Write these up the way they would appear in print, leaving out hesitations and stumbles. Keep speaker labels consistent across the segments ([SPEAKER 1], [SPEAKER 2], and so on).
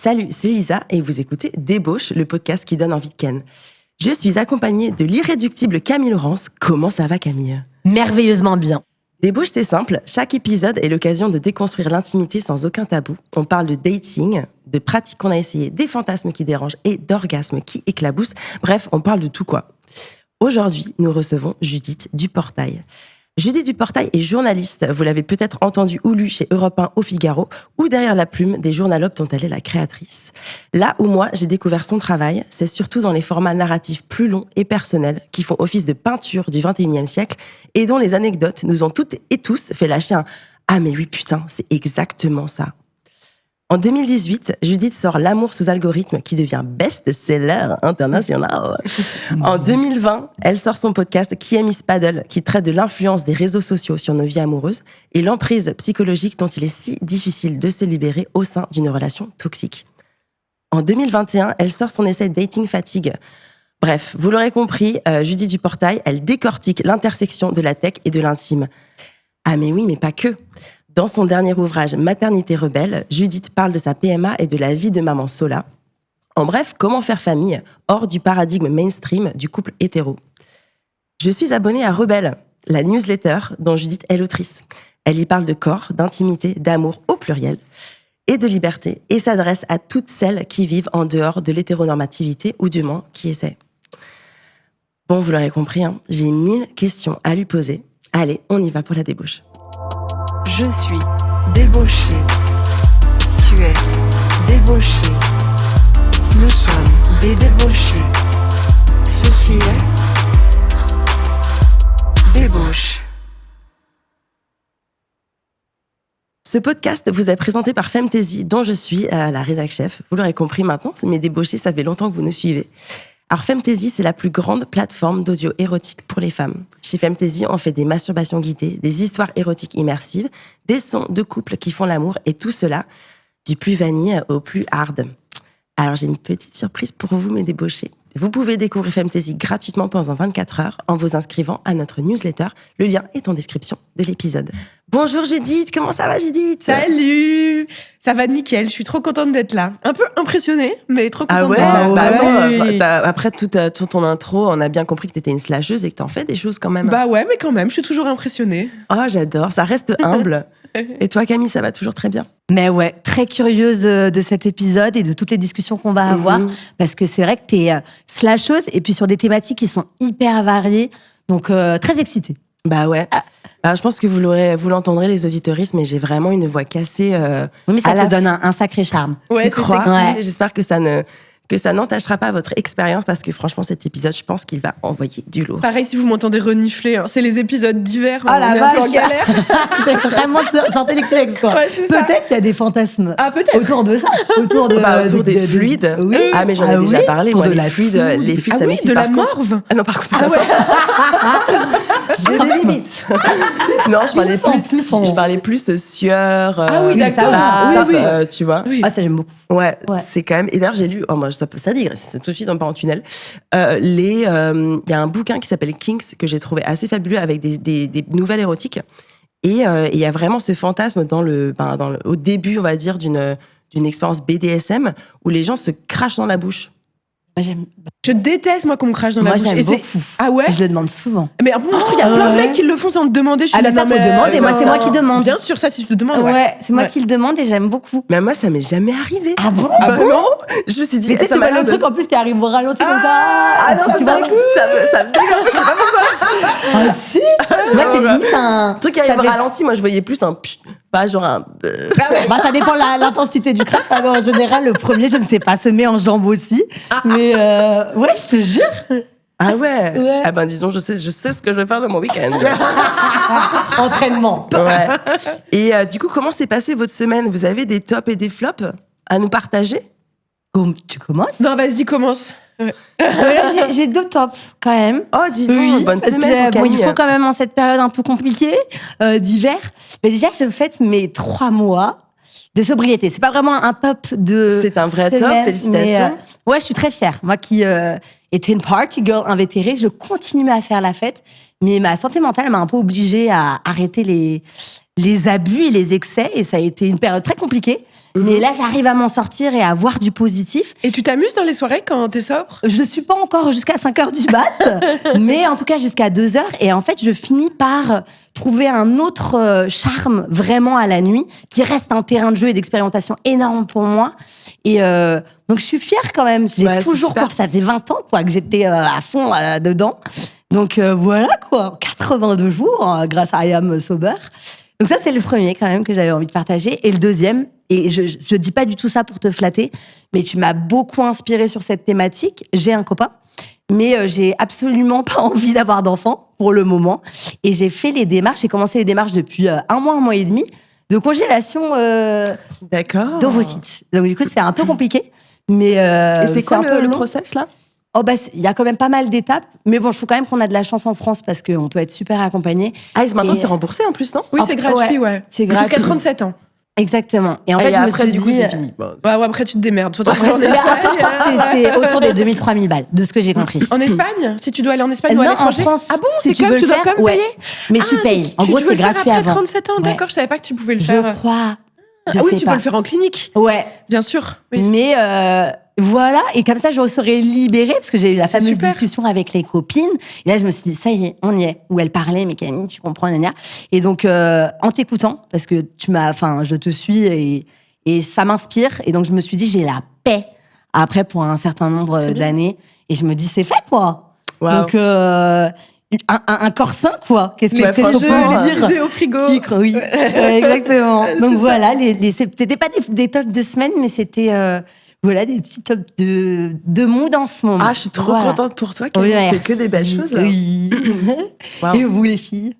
[SPEAKER 1] Salut, c'est Lisa et vous écoutez Débauche, le podcast qui donne envie de ken. Je suis accompagnée de l'irréductible Camille Laurence. Comment ça va, Camille ?
[SPEAKER 2] Merveilleusement bien.
[SPEAKER 1] Débauche, c'est simple. Chaque épisode est l'occasion de déconstruire l'intimité sans aucun tabou. On parle de dating, de pratiques qu'on a essayées, des fantasmes qui dérangent et d'orgasmes qui éclaboussent. Bref, on parle de tout quoi. Aujourd'hui, nous recevons Judith Duportail. Judith Duportail est journaliste. Vous l'avez peut-être entendue ou lue chez Europe 1 au Figaro ou derrière la plume des journalopes dont elle est la créatrice. Là où moi, j'ai découvert son travail, c'est surtout dans les formats narratifs plus longs et personnels qui font office de peinture du 21e siècle et dont les anecdotes nous ont toutes et tous fait lâcher un « Ah mais oui putain, c'est exactement ça ». En 2018, Judith sort L'amour sous algorithme qui devient best-seller international. En 2020, elle sort son podcast Qui est Miss Paddle qui traite de l'influence des réseaux sociaux sur nos vies amoureuses et l'emprise psychologique dont il est si difficile de se libérer au sein d'une relation toxique. En 2021, elle sort son essai Dating Fatigue. Bref, vous l'aurez compris, Judith Duportail, elle décortique l'intersection de la tech et de l'intime. Ah mais oui, mais pas que. Dans son dernier ouvrage Maternité rebelle, Judith parle de sa PMA et de la vie de maman sola. En bref, comment faire famille hors du paradigme mainstream du couple hétéro. Je suis abonnée à Rebelle, la newsletter dont Judith est l'autrice. Elle y parle de corps, d'intimité, d'amour au pluriel et de liberté et s'adresse à toutes celles qui vivent en dehors de l'hétéronormativité ou du moins qui essaient. Bon, vous l'aurez compris, j'ai 1000 questions à lui poser. Allez, on y va pour la débauche.
[SPEAKER 3] Je suis débauchée. Tu es débauché. Nous sommes des débauchés. Ceci est Débauche.
[SPEAKER 1] Ce podcast vous est présenté par Femtasy, dont je suis la rédac chef. Vous l'aurez compris maintenant, mes débauchés, ça fait longtemps que vous nous suivez. Alors Femtasy, c'est la plus grande plateforme d'audio érotique pour les femmes. Chez Femtasy, on fait des masturbations guidées, des histoires érotiques immersives, des sons de couples qui font l'amour et tout cela du plus vanille au plus hard. Alors j'ai une petite surprise pour vous, mes débauchés. Vous pouvez découvrir Femtasy gratuitement pendant 24 heures en vous inscrivant à notre newsletter. Le lien est en description de l'épisode. Bonjour Judith, comment ça va Judith ?
[SPEAKER 4] Salut! Ça va nickel, je suis trop contente d'être là. Un peu impressionnée, mais trop contente d'être là.
[SPEAKER 1] Attends, après toute ton intro, on a bien compris que t'étais une slasheuse et que t'en fais des choses quand même.
[SPEAKER 4] Bah ouais, mais quand même, je suis toujours impressionnée.
[SPEAKER 1] Oh, j'adore, ça reste humble. Et toi Camille, ça va toujours très bien ?
[SPEAKER 2] Mais ouais, très curieuse de cet épisode et de toutes les discussions qu'on va avoir. Parce que c'est vrai que t'es slasheuse et puis sur des thématiques qui sont hyper variées. Donc, très excitée.
[SPEAKER 1] Bah ouais. Alors, je pense que vous l'entendrez les auditeuristes, mais j'ai vraiment une voix cassée.
[SPEAKER 2] Oui, mais ça te donne un sacré charme.
[SPEAKER 1] Ouais, tu crois ?
[SPEAKER 2] Ouais.
[SPEAKER 1] J'espère que ça n'entachera pas votre expérience parce que franchement, cet épisode, je pense qu'il va envoyer du lourd.
[SPEAKER 4] Pareil, si vous m'entendez renifler, c'est les épisodes d'hiver.
[SPEAKER 2] Oh la
[SPEAKER 4] vache, en galère.
[SPEAKER 2] C'est vraiment sortez les clés, quoi.
[SPEAKER 4] Ouais, c'est
[SPEAKER 2] peut-être qu'il y a des fantasmes
[SPEAKER 4] peut-être.
[SPEAKER 2] autour de ça. Autour
[SPEAKER 1] des fluides.
[SPEAKER 2] Oui.
[SPEAKER 1] Ah, mais j'en ai déjà parlé.
[SPEAKER 2] Autour
[SPEAKER 1] Moi,
[SPEAKER 2] de
[SPEAKER 1] les
[SPEAKER 2] la
[SPEAKER 1] fluides,
[SPEAKER 4] Ah
[SPEAKER 1] ça
[SPEAKER 4] oui,
[SPEAKER 1] m'excite
[SPEAKER 4] de
[SPEAKER 1] par
[SPEAKER 4] la
[SPEAKER 1] contre.
[SPEAKER 4] morve.
[SPEAKER 1] Ah non, par contre.
[SPEAKER 4] Ah ouais.
[SPEAKER 1] J'ai des limites. Non, je parlais plus sueur.
[SPEAKER 4] Ah oui, d'accord.
[SPEAKER 1] Oui. Tu vois.
[SPEAKER 4] Oui.
[SPEAKER 2] Ah, ça, j'aime beaucoup.
[SPEAKER 1] Ouais, c'est quand même. Et d'ailleurs, j'ai lu. Oh, moi, ça digresse. Tout de suite, on part en tunnel. Il y a un bouquin qui s'appelle Kinks que j'ai trouvé assez fabuleux avec des nouvelles érotiques. Et il y a vraiment ce fantasme au début, on va dire, d'une expérience BDSM où les gens se crachent dans la bouche.
[SPEAKER 4] Je déteste, moi, qu'on me crache dans la bouche.
[SPEAKER 2] Moi, j'aime beaucoup.
[SPEAKER 4] Ah ouais ?
[SPEAKER 2] Je le demande souvent.
[SPEAKER 4] Mais il y a plein de mecs qui le font sans te demander.
[SPEAKER 2] Ah, mais ça, faut demander. Moi, c'est moi qui demande.
[SPEAKER 4] Bien sûr, ça, si je te demande.
[SPEAKER 2] Ouais, c'est moi qui le demande et j'aime beaucoup.
[SPEAKER 1] Mais moi, ça m'est jamais arrivé.
[SPEAKER 2] Ah bon ?
[SPEAKER 4] Bah non.
[SPEAKER 1] Je me suis dit.
[SPEAKER 2] Mais tu sais, tu vois le truc en plus qui arrive au ralenti comme ça.
[SPEAKER 1] Ah non,
[SPEAKER 2] tu vois,
[SPEAKER 1] ça me dégoûte, je sais pas pourquoi.
[SPEAKER 2] Ah si. Moi, c'est limite un
[SPEAKER 1] truc qui arrive au ralenti. Moi, je voyais plus un pas genre un.
[SPEAKER 2] Bah, ça dépend de l'intensité du crash. En général, le premier, je ne sais pas, se met en jambe aussi. Mais ouais, je te jure.
[SPEAKER 1] Ah ouais. Ah ben disons, je sais ce que je vais faire dans mon week-end.
[SPEAKER 2] Entraînement.
[SPEAKER 1] Ouais. Et du coup, comment s'est passée votre semaine ? Vous avez des tops et des flops à nous partager ?
[SPEAKER 2] Tu commences ?
[SPEAKER 4] Non, vas-y, commence. Ouais.
[SPEAKER 2] J'ai 2 tops quand même.
[SPEAKER 1] Oh, dis donc, bonne semaine.
[SPEAKER 2] Bon, il faut quand même en cette période un peu compliquée d'hiver. Mais déjà, je fête mes 3 mois de sobriété. C'est pas vraiment un top de.
[SPEAKER 1] C'est un vrai
[SPEAKER 2] semaine,
[SPEAKER 1] top, félicitations.
[SPEAKER 2] Mais, ouais, je suis très fière. Moi qui étais une party girl invétérée, je continuais à faire la fête, mais ma santé mentale m'a un peu obligée à arrêter les abus et les excès, et ça a été une période très compliquée. Mais là, j'arrive à m'en sortir et à voir du positif.
[SPEAKER 4] Et tu t'amuses dans les soirées quand t'es sobre?
[SPEAKER 2] Je suis pas encore jusqu'à 5h du mat, mais en tout cas jusqu'à 2h. Et en fait, je finis par trouver un autre charme vraiment à la nuit, qui reste un terrain de jeu et d'expérimentation énorme pour moi. Et donc, je suis fière quand même. J'ai toujours cours. Ça faisait 20 ans quoi, que j'étais à fond dedans. Donc, voilà quoi, 82 jours grâce à I Am Sober. Donc ça, c'est le premier quand même que j'avais envie de partager. Et le deuxième, et je dis pas du tout ça pour te flatter, mais tu m'as beaucoup inspirée sur cette thématique. J'ai un copain, mais j'ai absolument pas envie d'avoir d'enfant pour le moment. Et j'ai fait les démarches, j'ai commencé les démarches depuis un mois et demi, de congélation d'ovocytes. Donc du coup, c'est un peu compliqué. Mais
[SPEAKER 1] et c'est quoi le process là?
[SPEAKER 2] Oh bah, il y a quand même pas mal d'étapes, mais bon, je trouve quand même qu'on a de la chance en France parce qu'on peut être super accompagné.
[SPEAKER 1] Ah, et maintenant c'est remboursé en plus, non?
[SPEAKER 4] Oui, c'est gratuit, ouais.
[SPEAKER 2] C'est gratuit.
[SPEAKER 4] Jusqu'à 37 ans.
[SPEAKER 2] Exactement. Et en fait, je me suis
[SPEAKER 1] du coup,
[SPEAKER 2] dit,
[SPEAKER 1] c'est fini.
[SPEAKER 4] Ouais, après, tu te démerdes.
[SPEAKER 2] Après, je pense que c'est autour des 2000-3000 balles, de ce que j'ai compris.
[SPEAKER 4] En Espagne? Si tu dois aller en Espagne ou à
[SPEAKER 2] Non, en
[SPEAKER 4] l'étranger?
[SPEAKER 2] France.
[SPEAKER 4] Ah bon,
[SPEAKER 2] Si
[SPEAKER 4] c'est comme tu dois quand même payer?
[SPEAKER 2] Mais tu payes. En gros, c'est gratuit
[SPEAKER 4] après
[SPEAKER 2] avant.
[SPEAKER 4] 37 ans, d'accord, je savais pas que tu pouvais le faire.
[SPEAKER 2] Je crois.
[SPEAKER 4] Ah oui, tu peux le faire en clinique.
[SPEAKER 2] Ouais.
[SPEAKER 4] Bien sûr. Oui.
[SPEAKER 2] Mais voilà, et comme ça, je serais libérée, parce que j'ai eu la fameuse discussion avec les copines. Et là, je me suis dit, ça y est, on y est. Où elle parlait, mais Camille, tu comprends, Nania. Et donc, en t'écoutant, parce que je te suis et ça m'inspire. Et donc, je me suis dit, j'ai la paix après pour un certain nombre d'années. Et je me dis, c'est fait, quoi. Wow. Donc, un corps sain, quoi. Qu'est-ce que
[SPEAKER 4] je peux dire au frigo.
[SPEAKER 2] Oui, exactement. Donc voilà, c'était pas des tops de semaine, mais c'était voilà des petits tops de mood en ce moment.
[SPEAKER 1] Ah, je suis trop contente pour toi, Camille. C'est que des belles choses là.
[SPEAKER 2] Oui. Wow. Et vous les filles?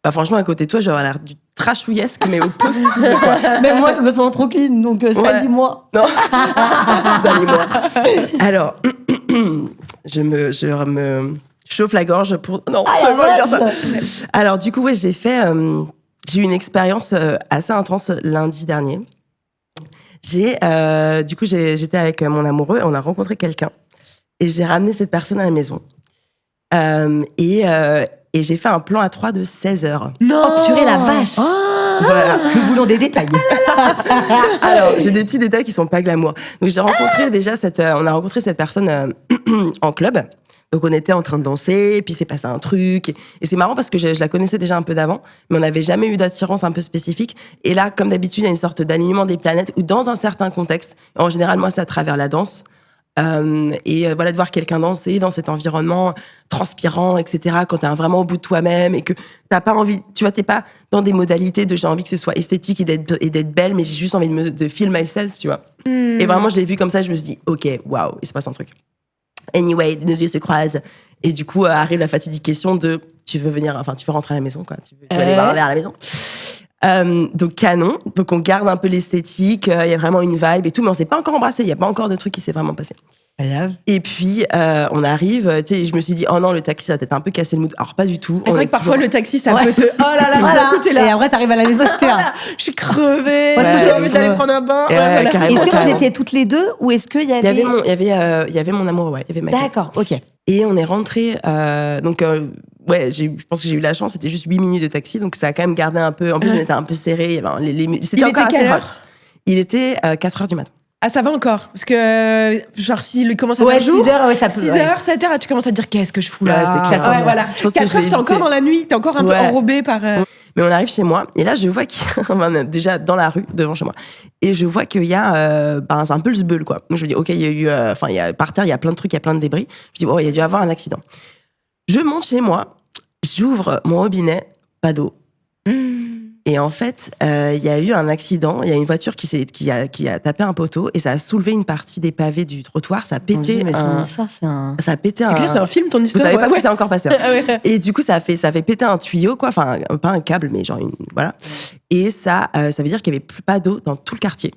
[SPEAKER 1] Bah franchement, à côté de toi, j'aurais l'air du trashouillesque, mais au possible, quoi.
[SPEAKER 2] Mais moi, je me sens trop clean, donc salis-moi.
[SPEAKER 1] Non. Salis-moi. Alors, je me chauffe la gorge pour... Non, je vais pas dire ça. Alors, du coup, j'ai eu une expérience assez intense lundi dernier. J'étais avec mon amoureux, on a rencontré quelqu'un, et j'ai ramené cette personne à la maison. Et j'ai fait un plan à 3 de 16 heures.
[SPEAKER 2] Non! Oh, purée, la vache!
[SPEAKER 1] Voilà.
[SPEAKER 2] Nous voulons des détails.
[SPEAKER 1] Alors, j'ai des petits détails qui sont pas glamour. Donc, on a rencontré cette personne en club. Donc, on était en train de danser, et puis c'est passé un truc. Et c'est marrant parce que je la connaissais déjà un peu d'avant, mais on n'avait jamais eu d'attirance un peu spécifique. Et là, comme d'habitude, il y a une sorte d'alignement des planètes où, dans un certain contexte, en général, moi, c'est à travers la danse. Voilà, de voir quelqu'un danser dans cet environnement transpirant, etc., quand t'es vraiment au bout de toi-même et que t'as pas envie, tu vois, t'es pas dans des modalités de j'ai envie que ce soit esthétique et d'être belle, mais j'ai juste envie de feel myself, tu vois. Et vraiment, je l'ai vu comme ça, je me suis dit, ok, waouh, il se passe un truc. Anyway, nos yeux se croisent. Et du coup, arrive la fatidique question de tu veux rentrer à la maison, quoi. Tu veux aller boire un verre à la maison. Donc canon, donc on garde un peu l'esthétique, il y a vraiment une vibe et tout, mais on s'est pas encore embrassé, il y a pas encore de truc qui s'est vraiment passé. Et puis on arrive, tu sais, je me suis dit oh non, le taxi ça va peut-être un peu cassé le mood. Alors pas du tout.
[SPEAKER 4] C'est vrai que parfois le taxi ça peut te oh là là,
[SPEAKER 2] voilà.
[SPEAKER 4] T'es là.
[SPEAKER 2] Et après t'arrives à la maison, t'es là.
[SPEAKER 4] Je suis crevée. Parce que j'ai envie d'aller prendre un bain.
[SPEAKER 1] Voilà.
[SPEAKER 2] Est-ce que vous étiez toutes les deux ou est-ce qu'il y avait
[SPEAKER 1] il y avait mon amour, ouais, il y avait Michael.
[SPEAKER 2] D'accord, ok.
[SPEAKER 1] Et on est rentré je pense que j'ai eu la chance, c'était juste 8 minutes de taxi, donc ça a quand même gardé un peu. En plus, on était un peu serré. C'était encore assez hot. Il était 4h du matin.
[SPEAKER 4] Ah, ça va encore. Parce que, genre, s'il commence à faire jour,
[SPEAKER 2] 6h, ça peut.
[SPEAKER 4] 6h, 7h, là, tu commences à te dire qu'est-ce que je fous là.
[SPEAKER 1] C'est clair.
[SPEAKER 4] Ouais, voilà. 4h, t'es encore dans la nuit, t'es encore un peu enrobé par.
[SPEAKER 1] Mais on arrive chez moi, et là, je vois qu'il y a, déjà dans la rue, devant chez moi, et je vois qu'il y a, c'est un peu le zbeul, quoi. Donc je me dis, ok, il y a eu, par terre, il y a plein de trucs, il y a plein de débris. Je dis, il y a dû avoir un accident. Je monte chez moi, j'ouvre mon robinet, pas d'eau. Et en fait, il y a eu un accident. Il y a une voiture qui a tapé un poteau et ça a soulevé une partie des pavés du trottoir. Ça a pété. Ça a pété
[SPEAKER 4] c'est clair, c'est un film, ton histoire.
[SPEAKER 1] Vous savez pas ce qui s'est encore passé. Et du coup, ça a fait péter un tuyau, quoi. Enfin, pas un câble, mais genre voilà. Et ça veut dire qu'il y avait pas d'eau dans tout le quartier.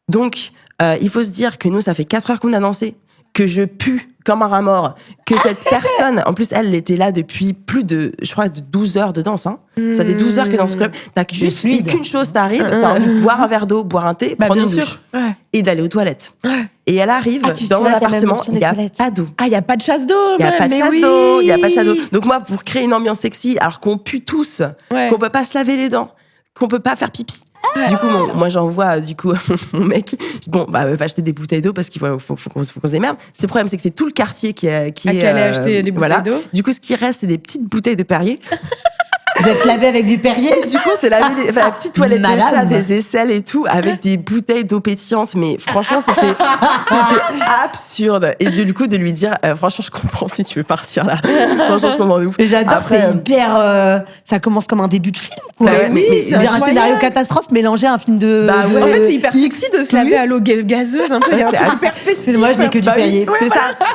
[SPEAKER 1] Donc, il faut se dire que nous, ça fait 4 heures qu'on a dansé, que je pue comme un rat mort, que cette personne, en plus, elle était là depuis plus de, je crois, de 12 heures de danse. Hein. Ça fait 12 heures qu'elle est dans ce club. T'as juste qu'une chose, t'arrives, t'as envie de boire un verre d'eau, boire un thé, prendre une douche et d'aller aux toilettes. Et elle arrive dans mon appartement, il n'y a pas d'eau.
[SPEAKER 4] Ah, il n'y a pas de chasse d'eau.
[SPEAKER 1] Il n'y a pas de chasse d'eau, il n'y a pas de chasse d'eau. Donc moi, pour créer une ambiance sexy, alors qu'on pue tous, qu'on peut pas se laver les dents, qu'on peut pas faire pipi, Du coup, moi, j'envoie mon mec. Bon, va acheter des bouteilles d'eau parce qu'il faut qu'on se démerde. Le problème, c'est que c'est tout le quartier qui est
[SPEAKER 4] allé acheter des bouteilles d'eau.
[SPEAKER 1] Du coup, ce qui reste, c'est des petites bouteilles de Perrier.
[SPEAKER 2] Vous êtes lavé avec du Perrier?
[SPEAKER 1] Du coup, c'est la petite toilette de chat, des aisselles et tout, avec des bouteilles d'eau pétillante. Mais franchement, c'était absurde. Et du coup, de lui dire, franchement, je comprends si tu veux partir là. Franchement, je comprends de ouf.
[SPEAKER 2] Et j'adore, c'est hyper. Ça commence comme un début de film.
[SPEAKER 1] Bah ouais, mais
[SPEAKER 2] c'est un scénario catastrophe mélangé à un film de.
[SPEAKER 1] Bah ouais.
[SPEAKER 4] En fait, c'est hyper sexy de se laver à l'eau gazeuse. Un peu, il y a un truc hyper festif.
[SPEAKER 2] Moi, je n'ai que du Perrier.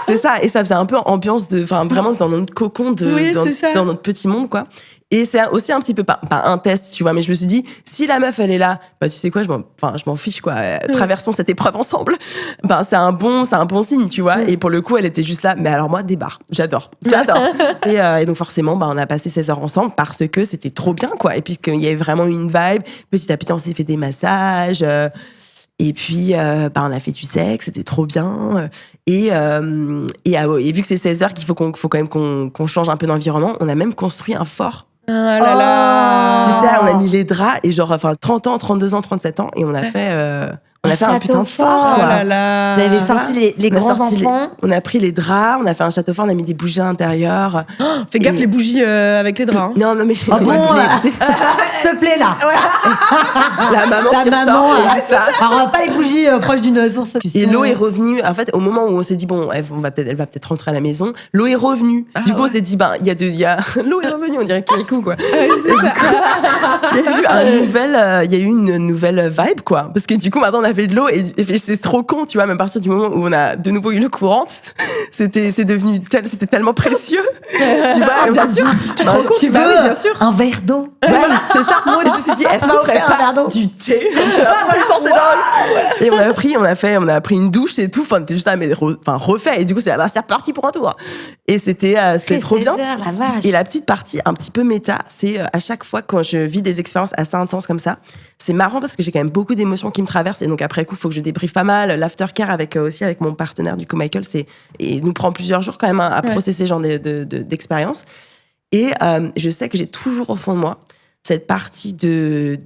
[SPEAKER 1] C'est ça. Et ça faisait un peu ambiance vraiment dans notre cocon, dans notre petit monde, quoi. Et c'est aussi un petit peu, pas un test, tu vois, mais je me suis dit, si la meuf, elle est là, bah, tu sais quoi, je m'en fiche, quoi. Traversons cette épreuve ensemble. Ben, c'est un bon signe, tu vois. Et pour le coup, elle était juste là. Mais alors, moi, des bars. J'adore. Et donc, forcément, bah, on a passé 16 heures ensemble parce que c'était trop bien, quoi. Et puis, qu'il y avait vraiment une vibe. Petit à petit, on s'est fait des massages. Et puis, on a fait du sexe, c'était trop bien. Et vu que c'est 16 heures qu'il faut quand même qu'on change un peu d'environnement, on a même construit un fort.
[SPEAKER 4] Oh là là.
[SPEAKER 1] Tu sais, on a mis les draps et 30 ans, 32 ans, 37 ans et on a fait un putain de fort.
[SPEAKER 4] Oh là là.
[SPEAKER 2] Vous avez sorti les grands enfants.
[SPEAKER 1] On a pris les draps, on a fait un château fort, on a mis des bougies à l'intérieur.
[SPEAKER 4] Fais gaffe les bougies avec les draps.
[SPEAKER 1] Non, mais
[SPEAKER 2] s'il te plaît là.
[SPEAKER 1] La maman.
[SPEAKER 2] Alors pas les bougies proches d'une source.
[SPEAKER 1] Et l'eau est revenue. En fait, au moment où on s'est dit bon, elle va peut-être rentrer à la maison, l'eau est revenue. Du coup, on s'est dit l'eau est revenue, on dirait Kirikou, quoi. Il y a eu une nouvelle vibe, quoi. Parce que du coup, maintenant, on avait de l'eau et c'est trop con, tu vois, même à partir du moment où on a de nouveau eu l'eau courante, c'était tellement précieux. Tu vois,
[SPEAKER 4] bien sûr.
[SPEAKER 2] Tu veux bien sûr un verre d'eau.
[SPEAKER 1] Ouais, c'est ça. Moi, je me suis dit, est-ce qu'on ferait pas du thé? Et on a pris une douche et tout. Enfin, t'es juste là, mais refait. Et du coup, c'est reparti pour un tour. Et c'était trop bien.
[SPEAKER 2] La vache.
[SPEAKER 1] Et la petite partie un petit peu méta, c'est à chaque fois quand je vis des expériences assez intenses comme ça, c'est marrant parce que j'ai quand même beaucoup d'émotions qui me traversent et donc après coup, il faut que je débriefe pas mal. L'aftercare avec mon partenaire du coup, Michael, et nous prend plusieurs jours quand même à processer ce genre d'expériences. Et je sais que j'ai toujours au fond de moi cette partie de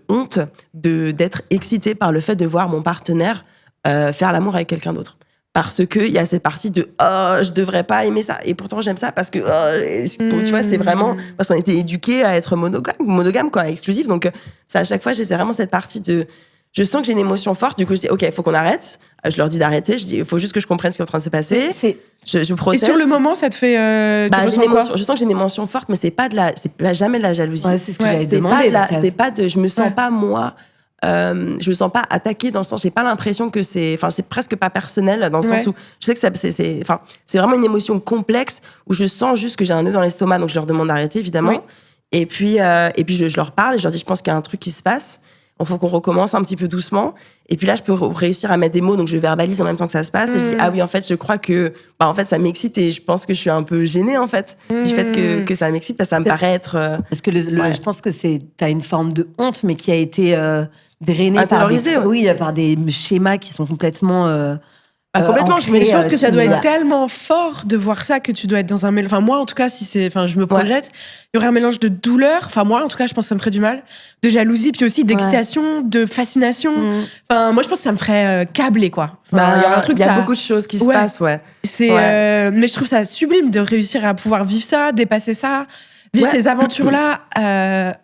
[SPEAKER 1] honte d'être excitée par le fait de voir mon partenaire faire l'amour avec quelqu'un d'autre. Parce qu'il y a cette partie de « Oh, je devrais pas aimer ça. » Et pourtant, j'aime ça parce que, tu vois, c'est vraiment... Parce qu'on a été éduqués à être monogame, quoi, exclusif. Donc, ça, à chaque fois, j'ai vraiment cette partie de... Je sens que j'ai une émotion forte. Du coup, je dis « Ok, il faut qu'on arrête. » Je leur dis d'arrêter. Je dis « Il faut juste que je comprenne ce qui est en train de se passer. » Je processe.
[SPEAKER 4] Et sur le moment, ça te fait...
[SPEAKER 1] je sens que j'ai une émotion forte, mais c'est pas jamais de la jalousie.
[SPEAKER 2] Ouais, c'est ce que j'avais demandé.
[SPEAKER 1] Je me sens pas, moi... je me sens pas attaquée dans le sens, j'ai pas l'impression que c'est presque pas personnel dans le sens où je sais que c'est vraiment une émotion complexe où je sens juste que j'ai un nœud dans l'estomac, donc je leur demande d'arrêter évidemment. Et puis je leur parle et je leur dis je pense qu'il y a un truc qui se passe. Il faut qu'on recommence un petit peu doucement. Et puis là, je peux réussir à mettre des mots, donc je verbalise en même temps que ça se passe. Et je dis, ah oui, en fait, je crois que en fait, ça m'excite et je pense que je suis un peu gênée, en fait, du fait que ça m'excite, parce que ça me paraît être...
[SPEAKER 2] Parce que je pense que t'as une forme de honte, mais qui a été drainée par des schémas qui sont complètement...
[SPEAKER 4] complètement, mais je pense que ça doit être
[SPEAKER 2] tellement
[SPEAKER 4] tellement fort de voir ça que tu dois être dans un mélange. Enfin, moi, en tout cas, je me projette, il y aurait un mélange de douleur. Enfin, moi, en tout cas, je pense que ça me ferait du mal. De jalousie, puis aussi d'excitation, de fascination. Enfin, moi, je pense que ça me ferait câbler, quoi. Enfin, il y a un truc,
[SPEAKER 1] il y a beaucoup de choses qui se passent,
[SPEAKER 4] mais je trouve ça sublime de réussir à pouvoir vivre ça, dépasser ça, vivre ces aventures-là,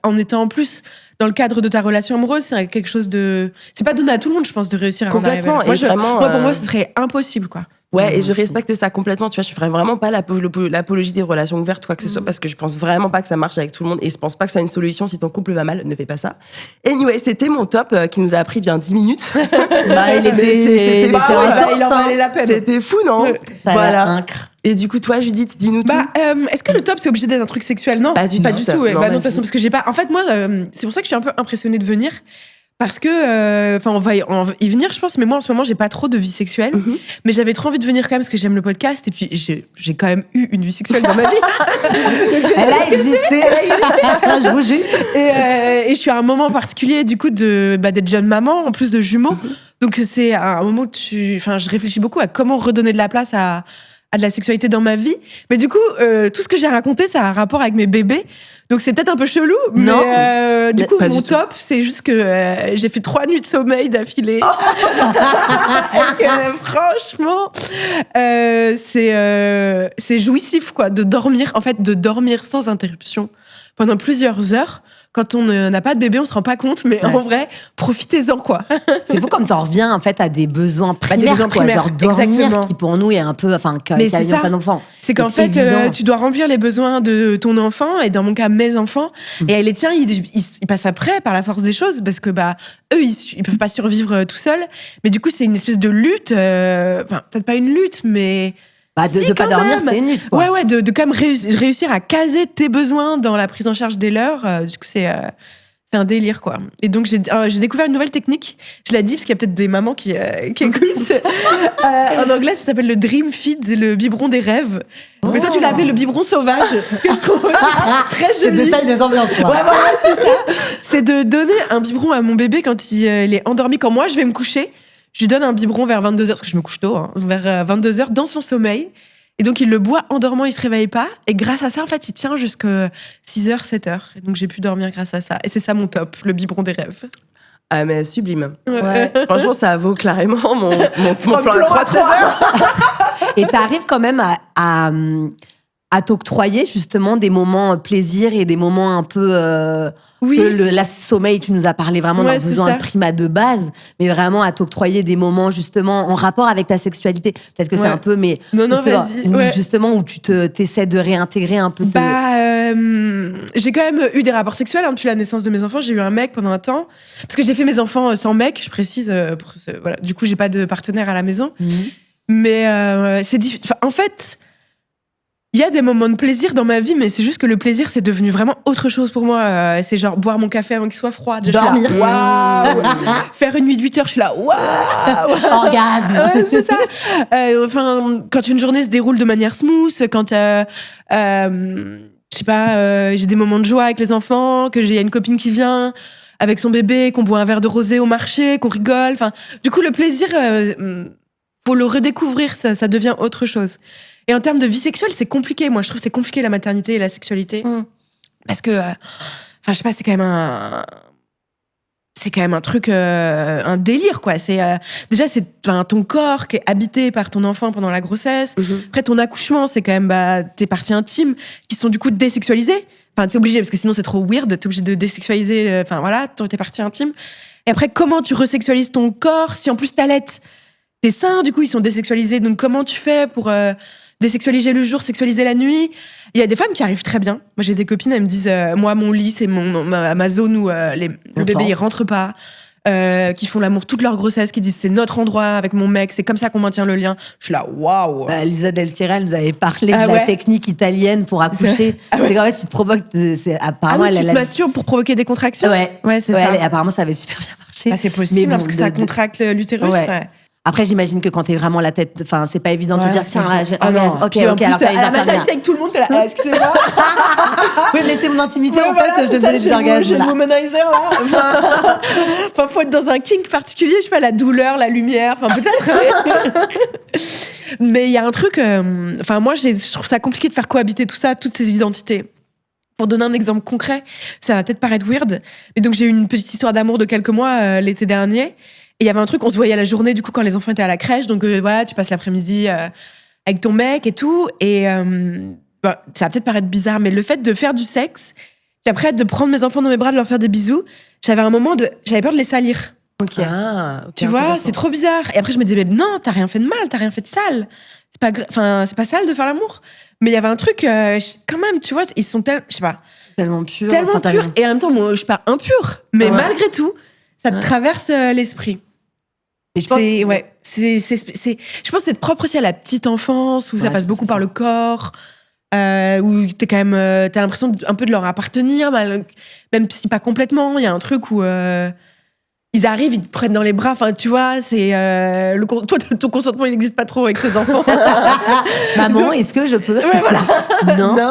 [SPEAKER 4] en étant en plus... Dans le cadre de ta relation amoureuse, c'est quelque chose de... C'est pas donné à tout le monde, je pense, de réussir à en arriver.
[SPEAKER 1] Complètement.
[SPEAKER 4] Moi, pour moi, ce serait impossible, quoi.
[SPEAKER 1] Ouais, et je respecte ça complètement. Tu vois, je ferais vraiment pas l'apologie des relations ouvertes, quoi que ce soit, parce que je pense vraiment pas que ça marche avec tout le monde et je pense pas que ce soit une solution si ton couple va mal. Ne fais pas ça. Anyway, c'était mon top qui nous a pris bien 10 minutes.
[SPEAKER 2] Il était
[SPEAKER 4] valait la peine.
[SPEAKER 1] C'était fou, non?
[SPEAKER 2] Voilà.
[SPEAKER 1] Et du coup, toi, Judith, dis-nous tout.
[SPEAKER 4] Est-ce que le top, c'est obligé d'être un truc sexuel? Non,
[SPEAKER 1] pas du tout.
[SPEAKER 4] Non, de toute façon, parce que j'ai pas... En fait, moi, c'est pour ça que je suis un peu impressionnée de venir. Parce que, on va y venir, je pense, mais moi, en ce moment, j'ai pas trop de vie sexuelle. Mais j'avais trop envie de venir quand même parce que j'aime le podcast. Et puis, j'ai quand même eu une vie sexuelle dans ma vie.
[SPEAKER 2] Elle a existé. Je vous jure.
[SPEAKER 4] Et je suis à un moment particulier, du coup, d'être jeune maman, en plus de jumeaux. Donc, c'est un moment où je réfléchis beaucoup à comment redonner de la place à de la sexualité dans ma vie. Mais du coup, tout ce que j'ai raconté, ça a un rapport avec mes bébés. Donc c'est peut-être un peu chelou,
[SPEAKER 2] Non.
[SPEAKER 4] mais du
[SPEAKER 1] Mais
[SPEAKER 4] coup
[SPEAKER 1] pas
[SPEAKER 4] mon
[SPEAKER 1] du tout.
[SPEAKER 4] top c'est juste que j'ai fait 3 nuits de sommeil d'affilée. Et que, franchement, c'est jouissif quoi de dormir, en fait de dormir sans interruption pendant plusieurs heures. Quand on n'a pas de bébé, on se rend pas compte, mais
[SPEAKER 2] Ouais.
[SPEAKER 4] en vrai, profitez-en quoi.
[SPEAKER 2] C'est fou comme t'en reviens en fait à des besoins
[SPEAKER 4] des
[SPEAKER 2] primaires,
[SPEAKER 4] besoins
[SPEAKER 2] quoi.
[SPEAKER 4] primaires,
[SPEAKER 2] Genre dormir,
[SPEAKER 4] exactement.
[SPEAKER 2] qui pour nous est un peu, enfin,
[SPEAKER 4] Mais
[SPEAKER 2] qui
[SPEAKER 4] c'est
[SPEAKER 2] a
[SPEAKER 4] ça.
[SPEAKER 2] pas d'enfant.
[SPEAKER 4] C'est qu'en
[SPEAKER 2] C'est
[SPEAKER 4] fait,
[SPEAKER 2] évident.
[SPEAKER 4] tu dois remplir les besoins de ton enfant, et dans mon cas, mes enfants. Et les tiens, ils passent après par la force des choses, parce que bah eux, ils peuvent pas survivre tout seuls. Mais du coup, c'est une espèce de lutte. Enfin, peut-être pas une lutte, mais
[SPEAKER 2] Bah,
[SPEAKER 4] si,
[SPEAKER 2] de pas
[SPEAKER 4] quand
[SPEAKER 2] dormir,
[SPEAKER 4] même.
[SPEAKER 2] c'est une lutte, quoi.
[SPEAKER 4] Ouais, de quand même réussir à caser tes besoins dans la prise en charge des leurs. Du coup, c'est un délire, quoi. Et donc, j'ai découvert une nouvelle technique. Je la dis parce qu'il y a peut-être des mamans qui écoutent. En anglais, ça s'appelle le Dream Feed, le biberon des rêves. Mais toi, tu l'as appelé le biberon sauvage, ce que je trouve très
[SPEAKER 2] C'est
[SPEAKER 4] joli.
[SPEAKER 2] de ça, des ambiances, quoi.
[SPEAKER 4] Ouais, voilà, c'est ça. C'est de donner un biberon à mon bébé quand il est endormi. Quand moi, je vais me coucher, je lui donne un biberon vers 22h, parce que je me couche tôt, hein, vers 22h dans son sommeil. Et donc, il le boit en dormant, il se réveille pas. Et grâce à ça, en fait, il tient jusqu'à 6h, 7h. Et donc, j'ai pu dormir grâce à ça. Et c'est ça mon top, le biberon des rêves.
[SPEAKER 1] Ah, mais sublime.
[SPEAKER 2] Ouais.
[SPEAKER 1] Franchement, ça vaut clairement mon plan
[SPEAKER 4] plan
[SPEAKER 1] à 3 trésors.
[SPEAKER 2] Et t'arrives quand même à t'octroyer justement des moments plaisir et des moments un peu
[SPEAKER 4] Oui.
[SPEAKER 2] parce que la sommeil, tu nous as parlé vraiment
[SPEAKER 4] Ouais,
[SPEAKER 2] d'un
[SPEAKER 4] c'est
[SPEAKER 2] besoin
[SPEAKER 4] ça.
[SPEAKER 2] primaire de base, mais vraiment à t'octroyer des moments justement en rapport avec ta sexualité. Peut-être que c'est
[SPEAKER 4] Ouais.
[SPEAKER 2] un peu, mais
[SPEAKER 4] Non,
[SPEAKER 2] justement,
[SPEAKER 4] vas-y. Ouais.
[SPEAKER 2] justement où tu t'essaies de réintégrer un peu.
[SPEAKER 4] J'ai quand même eu des rapports sexuels depuis la naissance de mes enfants. J'ai eu un mec pendant un temps. Parce que j'ai fait mes enfants sans mec, je précise. Voilà. Du coup, j'ai pas de partenaire à la maison. Mais c'est difficile. En fait, il y a des moments de plaisir dans ma vie, mais c'est juste que le plaisir, c'est devenu vraiment autre chose pour moi. C'est genre boire mon café avant qu'il soit froid. Déjà, je suis
[SPEAKER 2] Dormir.
[SPEAKER 4] là, waouh. Faire une nuit de 8 heures, je suis là, waouh.
[SPEAKER 2] Orgasme.
[SPEAKER 4] Ouais, c'est ça. Enfin, quand une journée se déroule de manière smooth, quand je sais pas, j'ai des moments de joie avec les enfants, que j'ai une copine qui vient avec son bébé, qu'on boit un verre de rosé au marché, qu'on rigole. Enfin, du coup, le plaisir, faut le redécouvrir, ça devient autre chose. Et en termes de vie sexuelle, c'est compliqué. Moi, je trouve que c'est compliqué la maternité et la sexualité. Parce que, enfin, je sais pas, c'est quand même un truc, un délire, quoi. Déjà, c'est ton corps qui est habité par ton enfant pendant la grossesse. Après, ton accouchement, c'est quand même tes parties intimes qui sont du coup désexualisées. Enfin, c'est obligé, parce que sinon, c'est trop weird. T'es obligé de désexualiser, enfin, voilà, tes parties intimes. Et après, comment tu resexualises ton corps si en plus t'allaites? Tes seins, du coup, ils sont désexualisés. Donc, comment tu fais pour désexualiser le jour, sexualiser la nuit? Il y a des femmes qui arrivent très bien. Moi, j'ai des copines, elles me disent, moi, mon lit, c'est ma zone où le bébé, il rentre pas. Qui font l'amour toute leur grossesse, qui disent, c'est notre endroit avec mon mec, c'est comme ça qu'on maintient le lien. Je suis là, waouh!
[SPEAKER 2] Lisa Del Tierra, elle nous avait parlé de
[SPEAKER 4] Ah
[SPEAKER 2] la
[SPEAKER 4] ouais.
[SPEAKER 2] technique italienne pour accoucher. C'est qu'en fait, tu te provoques. Apparemment,
[SPEAKER 4] Ah oui, tu te
[SPEAKER 2] a-
[SPEAKER 4] masturbes pour provoquer des contractions?
[SPEAKER 2] Ouais,
[SPEAKER 4] c'est ça.
[SPEAKER 2] apparemment, ça avait super bien marché.
[SPEAKER 4] Ah, c'est possible,
[SPEAKER 2] Mais bon,
[SPEAKER 4] parce que ça contracte l'utérus.
[SPEAKER 2] Ouais.
[SPEAKER 4] Ouais.
[SPEAKER 2] Après, j'imagine que quand t'es vraiment la tête, enfin, c'est pas évident de te
[SPEAKER 4] Ouais,
[SPEAKER 2] dire,
[SPEAKER 4] c'est
[SPEAKER 2] tiens,
[SPEAKER 4] vrai.
[SPEAKER 2] là, j'ai
[SPEAKER 4] Ah non.
[SPEAKER 2] orgasme. Ok,
[SPEAKER 4] Puis en
[SPEAKER 2] ok,
[SPEAKER 4] plus,
[SPEAKER 2] alors t'as les
[SPEAKER 4] à la
[SPEAKER 2] infirmières.
[SPEAKER 4] maternité avec tout le monde, t'es là, excusez-moi.
[SPEAKER 2] Oui, mais c'est mon intimité,
[SPEAKER 4] Ouais,
[SPEAKER 2] en
[SPEAKER 4] voilà,
[SPEAKER 2] fait, je
[SPEAKER 4] c'est
[SPEAKER 2] donne
[SPEAKER 4] ça,
[SPEAKER 2] des
[SPEAKER 4] j'ai
[SPEAKER 2] orgasmes.
[SPEAKER 4] le
[SPEAKER 2] là.
[SPEAKER 4] womanizer, là. Enfin, faut être dans un kink particulier, je sais pas, la douleur, la lumière, enfin, peut-être. Hein. Mais il y a un truc, enfin, moi, je trouve ça compliqué de faire cohabiter tout ça, toutes ces identités. Pour donner un exemple concret, ça va peut-être paraître weird, mais donc j'ai eu une petite histoire d'amour de quelques mois l'été dernier. Et il y avait un truc, on se voyait à la journée, du coup, quand les enfants étaient à la crèche. Donc voilà, tu passes l'après-midi avec ton mec et tout. Et ça va peut-être paraître bizarre, mais le fait de faire du sexe, puis après de prendre mes enfants dans mes bras, de leur faire des bisous, j'avais peur de les salir.
[SPEAKER 1] Ok. Ah, ok,
[SPEAKER 4] Tu vois,
[SPEAKER 1] intéressant.
[SPEAKER 4] c'est trop bizarre. Et après, je me disais, mais non, t'as rien fait de mal, t'as rien fait de sale. C'est pas sale de faire l'amour. Mais il y avait un truc, quand même, tu vois, ils sont je sais pas,
[SPEAKER 2] Tellement pur.
[SPEAKER 4] tellement
[SPEAKER 2] enfin,
[SPEAKER 4] purs. Et en même temps, moi, je suis pas impure. Mais
[SPEAKER 1] Ouais.
[SPEAKER 4] malgré tout, ça te
[SPEAKER 1] Ouais.
[SPEAKER 4] traverse l'esprit.
[SPEAKER 2] Mais je pense.
[SPEAKER 4] Je pense que c'est propre aussi à la petite enfance, où ça
[SPEAKER 2] Ouais,
[SPEAKER 4] passe
[SPEAKER 2] je pense
[SPEAKER 4] beaucoup
[SPEAKER 2] que
[SPEAKER 4] par
[SPEAKER 2] c'est
[SPEAKER 4] le corps, où t'es quand même, t'as l'impression un peu de leur appartenir, même si pas complètement. Il y a un truc où ils arrivent, ils te prennent dans les bras. Enfin, tu vois, c'est toi, ton consentement, il n'existe pas trop avec tes enfants.
[SPEAKER 2] Maman, est-ce que je peux
[SPEAKER 4] Ouais, voilà.
[SPEAKER 2] Non.
[SPEAKER 4] Non.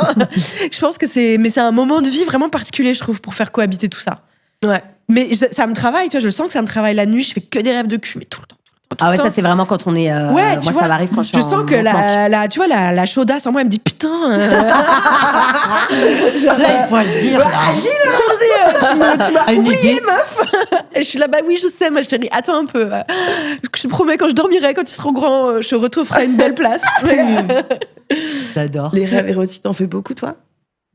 [SPEAKER 4] Je pense que mais c'est un moment de vie vraiment particulier, je trouve, pour faire cohabiter tout ça.
[SPEAKER 1] Ouais.
[SPEAKER 4] Mais ça me travaille, tu vois, je sens que ça me travaille la nuit, je fais que des rêves de cul, mais tout le temps.
[SPEAKER 2] Ah ouais, ça c'est vraiment quand on est.
[SPEAKER 4] Ouais,
[SPEAKER 2] moi ça m'arrive quand je suis
[SPEAKER 4] Je sens que tu vois, la chaudasse en moi, elle me dit putain.
[SPEAKER 2] Là, il faut agir.
[SPEAKER 4] Agile, tu m'as
[SPEAKER 2] Une
[SPEAKER 4] oublié,
[SPEAKER 2] idée.
[SPEAKER 4] meuf. Et je suis là, bah oui, je sais, ma chérie. Attends un peu. Je te promets, quand je dormirai, quand ils seront grands, je te retrouverai une belle place.
[SPEAKER 2] J'adore.
[SPEAKER 1] Les rêves érotiques, t'en fais beaucoup, toi?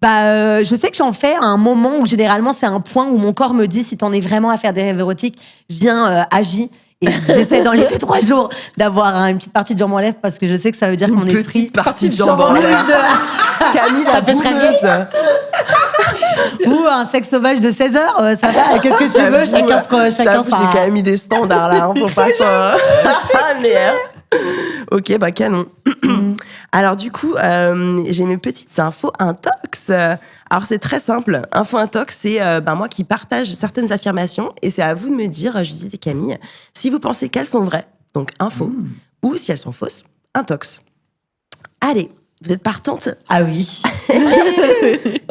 [SPEAKER 2] Bah, je sais que j'en fais à un moment où généralement c'est un point où mon corps me dit si t'en es vraiment à faire des rêves érotiques, viens, agis. Et j'essaie dans les 2-3 jours d'avoir une petite partie de jambes en lèvres parce que je sais que ça veut dire que mon esprit.
[SPEAKER 1] Petite partie de jambes en l'air. Camille, la
[SPEAKER 2] fait très
[SPEAKER 1] boumeuse.
[SPEAKER 2] Ou un sexe sauvage de 16 heures, ça va, qu'est-ce que tu veux? Chacun
[SPEAKER 1] J'avoue, j'ai quand même mis des standards là, hein, faut pas ça. Merde. Ok, bah canon. Alors du coup, j'ai mes petites infos intox. Alors c'est très simple. Info intox, c'est moi qui partage certaines affirmations et c'est à vous de me dire, Judith et Camille, si vous pensez qu'elles sont vraies, donc info, ou si elles sont fausses, intox. Allez, vous êtes partante?
[SPEAKER 2] Ah oui.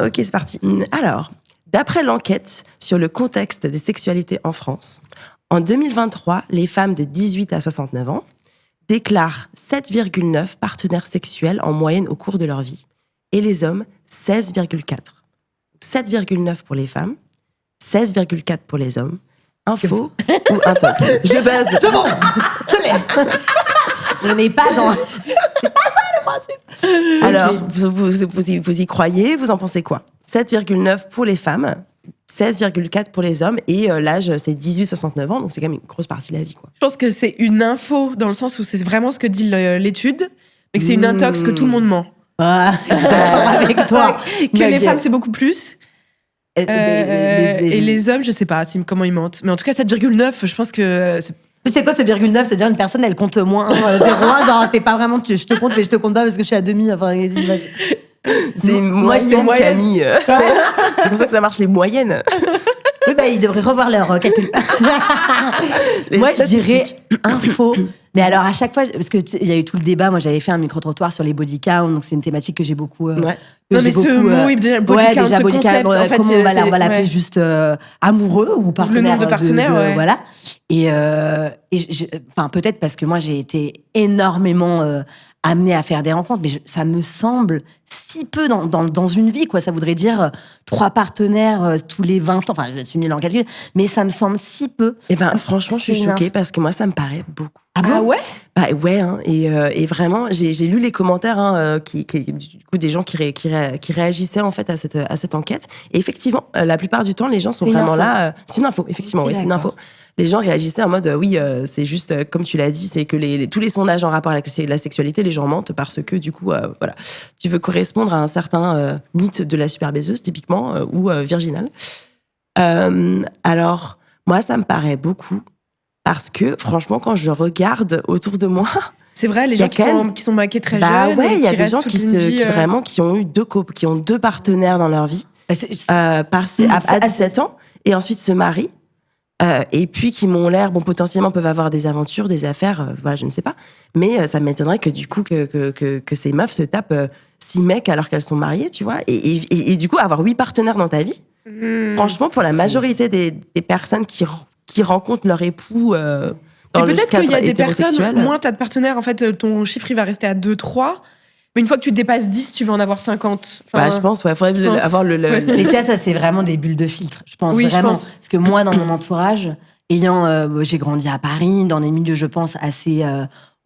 [SPEAKER 1] Ok, c'est parti. Alors, d'après l'enquête sur le contexte des sexualités en France, en 2023, les femmes de 18 à 69 ans déclarent 7,9 partenaires sexuels en moyenne au cours de leur vie, et les hommes 16,4. 7,9 pour les femmes, 16,4 pour les hommes. Info ou intox? Je buzz.
[SPEAKER 2] C'est bon, je l'ai. On n'est pas dans... C'est pas ça le principe.
[SPEAKER 1] Alors, vous y croyez? Vous en pensez quoi? 7,9 pour les femmes, 16,4 pour les hommes, et l'âge, c'est 18-69 ans, donc c'est quand même une grosse partie de la vie, quoi.
[SPEAKER 4] Je pense que c'est une info dans le sens où c'est vraiment ce que dit l'étude, mais que c'est une intox que tout le monde ment.
[SPEAKER 2] Ah, je suis d'accord avec toi.
[SPEAKER 4] Que les femmes, c'est beaucoup plus. Et les hommes, je sais pas comment ils mentent. Mais en tout cas, 7,9, je pense que...
[SPEAKER 2] C'est quoi ce virgule 9? C'est-à-dire une personne, elle compte moins 0,1, genre t'es pas vraiment... Je te compte, mais je te compte pas parce que je suis à demi. Enfin, vas-y.
[SPEAKER 1] C'est moyenne, Camille. C'est pour ça que ça marche, les moyennes.
[SPEAKER 2] Oui, ils devraient revoir leur calcul. Moi, je dirais info. Mais alors, à chaque fois, parce qu'il y a eu tout le débat, moi, j'avais fait un micro-trottoir sur les body count, donc c'est une thématique que j'ai beaucoup...
[SPEAKER 1] Ouais.
[SPEAKER 4] Non, mais ce mot, déjà, body count,
[SPEAKER 2] déjà,
[SPEAKER 4] ce
[SPEAKER 2] body
[SPEAKER 4] concept,
[SPEAKER 2] count,
[SPEAKER 4] en fait,
[SPEAKER 2] comment on va l'appeler, juste amoureux ou partenaire?
[SPEAKER 4] Le nombre de partenaires, ouais.
[SPEAKER 2] Voilà. Et peut-être parce que moi, j'ai été énormément amenée à faire des rencontres, mais ça me semble si peu dans une vie, quoi. Ça voudrait dire 3 partenaires tous les 20 ans. Enfin, je suis nulle en calcul, mais ça me semble si peu.
[SPEAKER 1] Et franchement, je suis choquée parce que moi, ça me paraît beaucoup.
[SPEAKER 2] Ah ouais?
[SPEAKER 1] Bah ouais, hein, et vraiment, j'ai lu les commentaires du coup des gens qui réagissaient en fait à cette enquête. Et effectivement, la plupart du temps, les gens sont vraiment là. C'est une info, effectivement, oui, c'est une info. Les gens réagissaient en mode oui, c'est juste comme tu l'as dit, c'est que tous les sondages en rapport avec la sexualité, les gens mentent parce que du coup, voilà, tu veux correspondre à un certain mythe de la super baiseuse typiquement ou virginale. Alors moi, ça me paraît beaucoup. Parce que, franchement, quand je regarde autour de moi...
[SPEAKER 4] C'est vrai, les gens qui sont maqués très jeunes.
[SPEAKER 1] Ouais, il y a des gens qui ont eu qui ont 2 partenaires dans leur vie, à 17 ans, et ensuite se marient, et puis qui m'ont l'air, potentiellement peuvent avoir des aventures, des affaires, voilà, je ne sais pas. Mais ça m'étonnerait que du coup, que ces meufs se tapent 6 mecs alors qu'elles sont mariées, tu vois. Et du coup, avoir 8 partenaires dans ta vie, franchement, pour la majorité des personnes qui rencontrent leur époux dans le cadre hétérosexuel. Et peut-être qu'il y a des personnes,
[SPEAKER 4] moins t'as de partenaires, en fait, ton chiffre, il va rester à 2-3. Mais une fois que tu dépasses 10, tu vas en avoir 50.
[SPEAKER 1] Je pense, ouais, faudrait avoir le...
[SPEAKER 2] Mais tu vois, ça, c'est vraiment des bulles de filtre. Je pense vraiment. Parce que moi, dans mon entourage, j'ai grandi à Paris, dans des milieux, je pense, assez